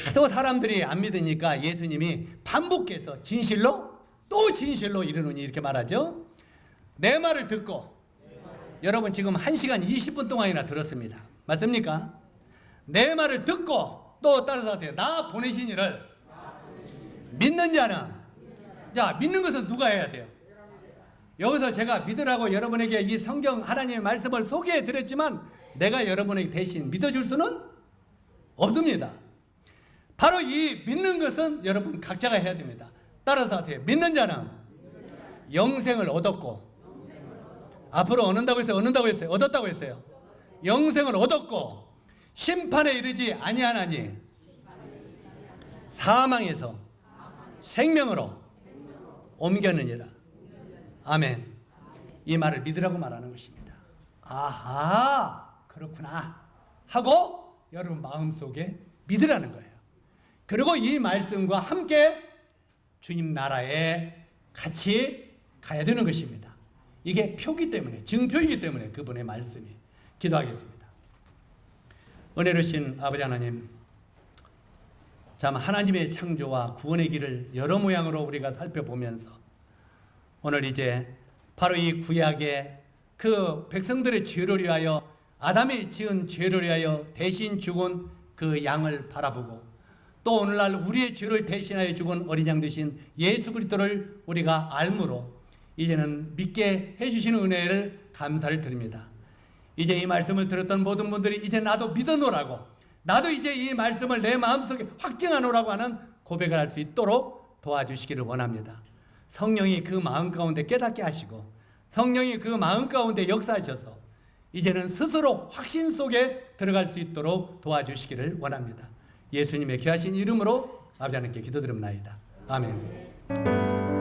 하도 사람들이 안 믿으니까 예수님이 반복해서 진실로 또 진실로 이르노니 이렇게 말하죠. 내 말을 듣고, 여러분 지금 1시간 20분 동안이나 들었습니다. 맞습니까? 내 말을 듣고 또 따라서 하세요. 나 보내신 이를 믿는 자는. 자, 믿는 것은 누가 해야 돼요? 여기서 제가 믿으라고 여러분에게 이 성경 하나님의 말씀을 소개해 드렸지만 내가 여러분에게 대신 믿어줄 수는 없습니다. 바로 이 믿는 것은 여러분 각자가 해야 됩니다. 따라서 하세요. 믿는 자는 영생을 얻었고, 앞으로 얻는다고 했어요? 얻는다고 했어요? 얻었다고 했어요? 영생을 얻었고 심판에 이르지 아니하나니 사망에서 생명으로 옮겼느니라. 아멘. 이 말을 믿으라고 말하는 것입니다. 아하, 그렇구나 하고 여러분 마음속에 믿으라는 거예요. 그리고 이 말씀과 함께 주님 나라에 같이 가야 되는 것입니다. 이게 표기 때문에, 증표이기 때문에 그분의 말씀이. 기도하겠습니다. 은혜로우신 아버지 하나님, 참 하나님의 창조와 구원의 길을 여러 모양으로 우리가 살펴보면서 오늘 이제 바로 이 구약의 그 백성들의 죄를 위하여, 아담이 지은 죄를 위하여 대신 죽은 그 양을 바라보고, 또 오늘날 우리의 죄를 대신하여 죽은 어린 양 되신 예수 그리스도를 우리가 알므로 이제는 믿게 해주시는 은혜를 감사를 드립니다. 이제 이 말씀을 들었던 모든 분들이 이제 나도 믿어놓으라고, 나도 이제 이 말씀을 내 마음속에 확증하노라고 하는 고백을 할 수 있도록 도와주시기를 원합니다. 성령이 그 마음 가운데 깨닫게 하시고 성령이 그 마음 가운데 역사하셔서 이제는 스스로 확신 속에 들어갈 수 있도록 도와주시기를 원합니다. 예수님의 귀하신 이름으로 아버지 하나님께 기도드립니다. 아멘.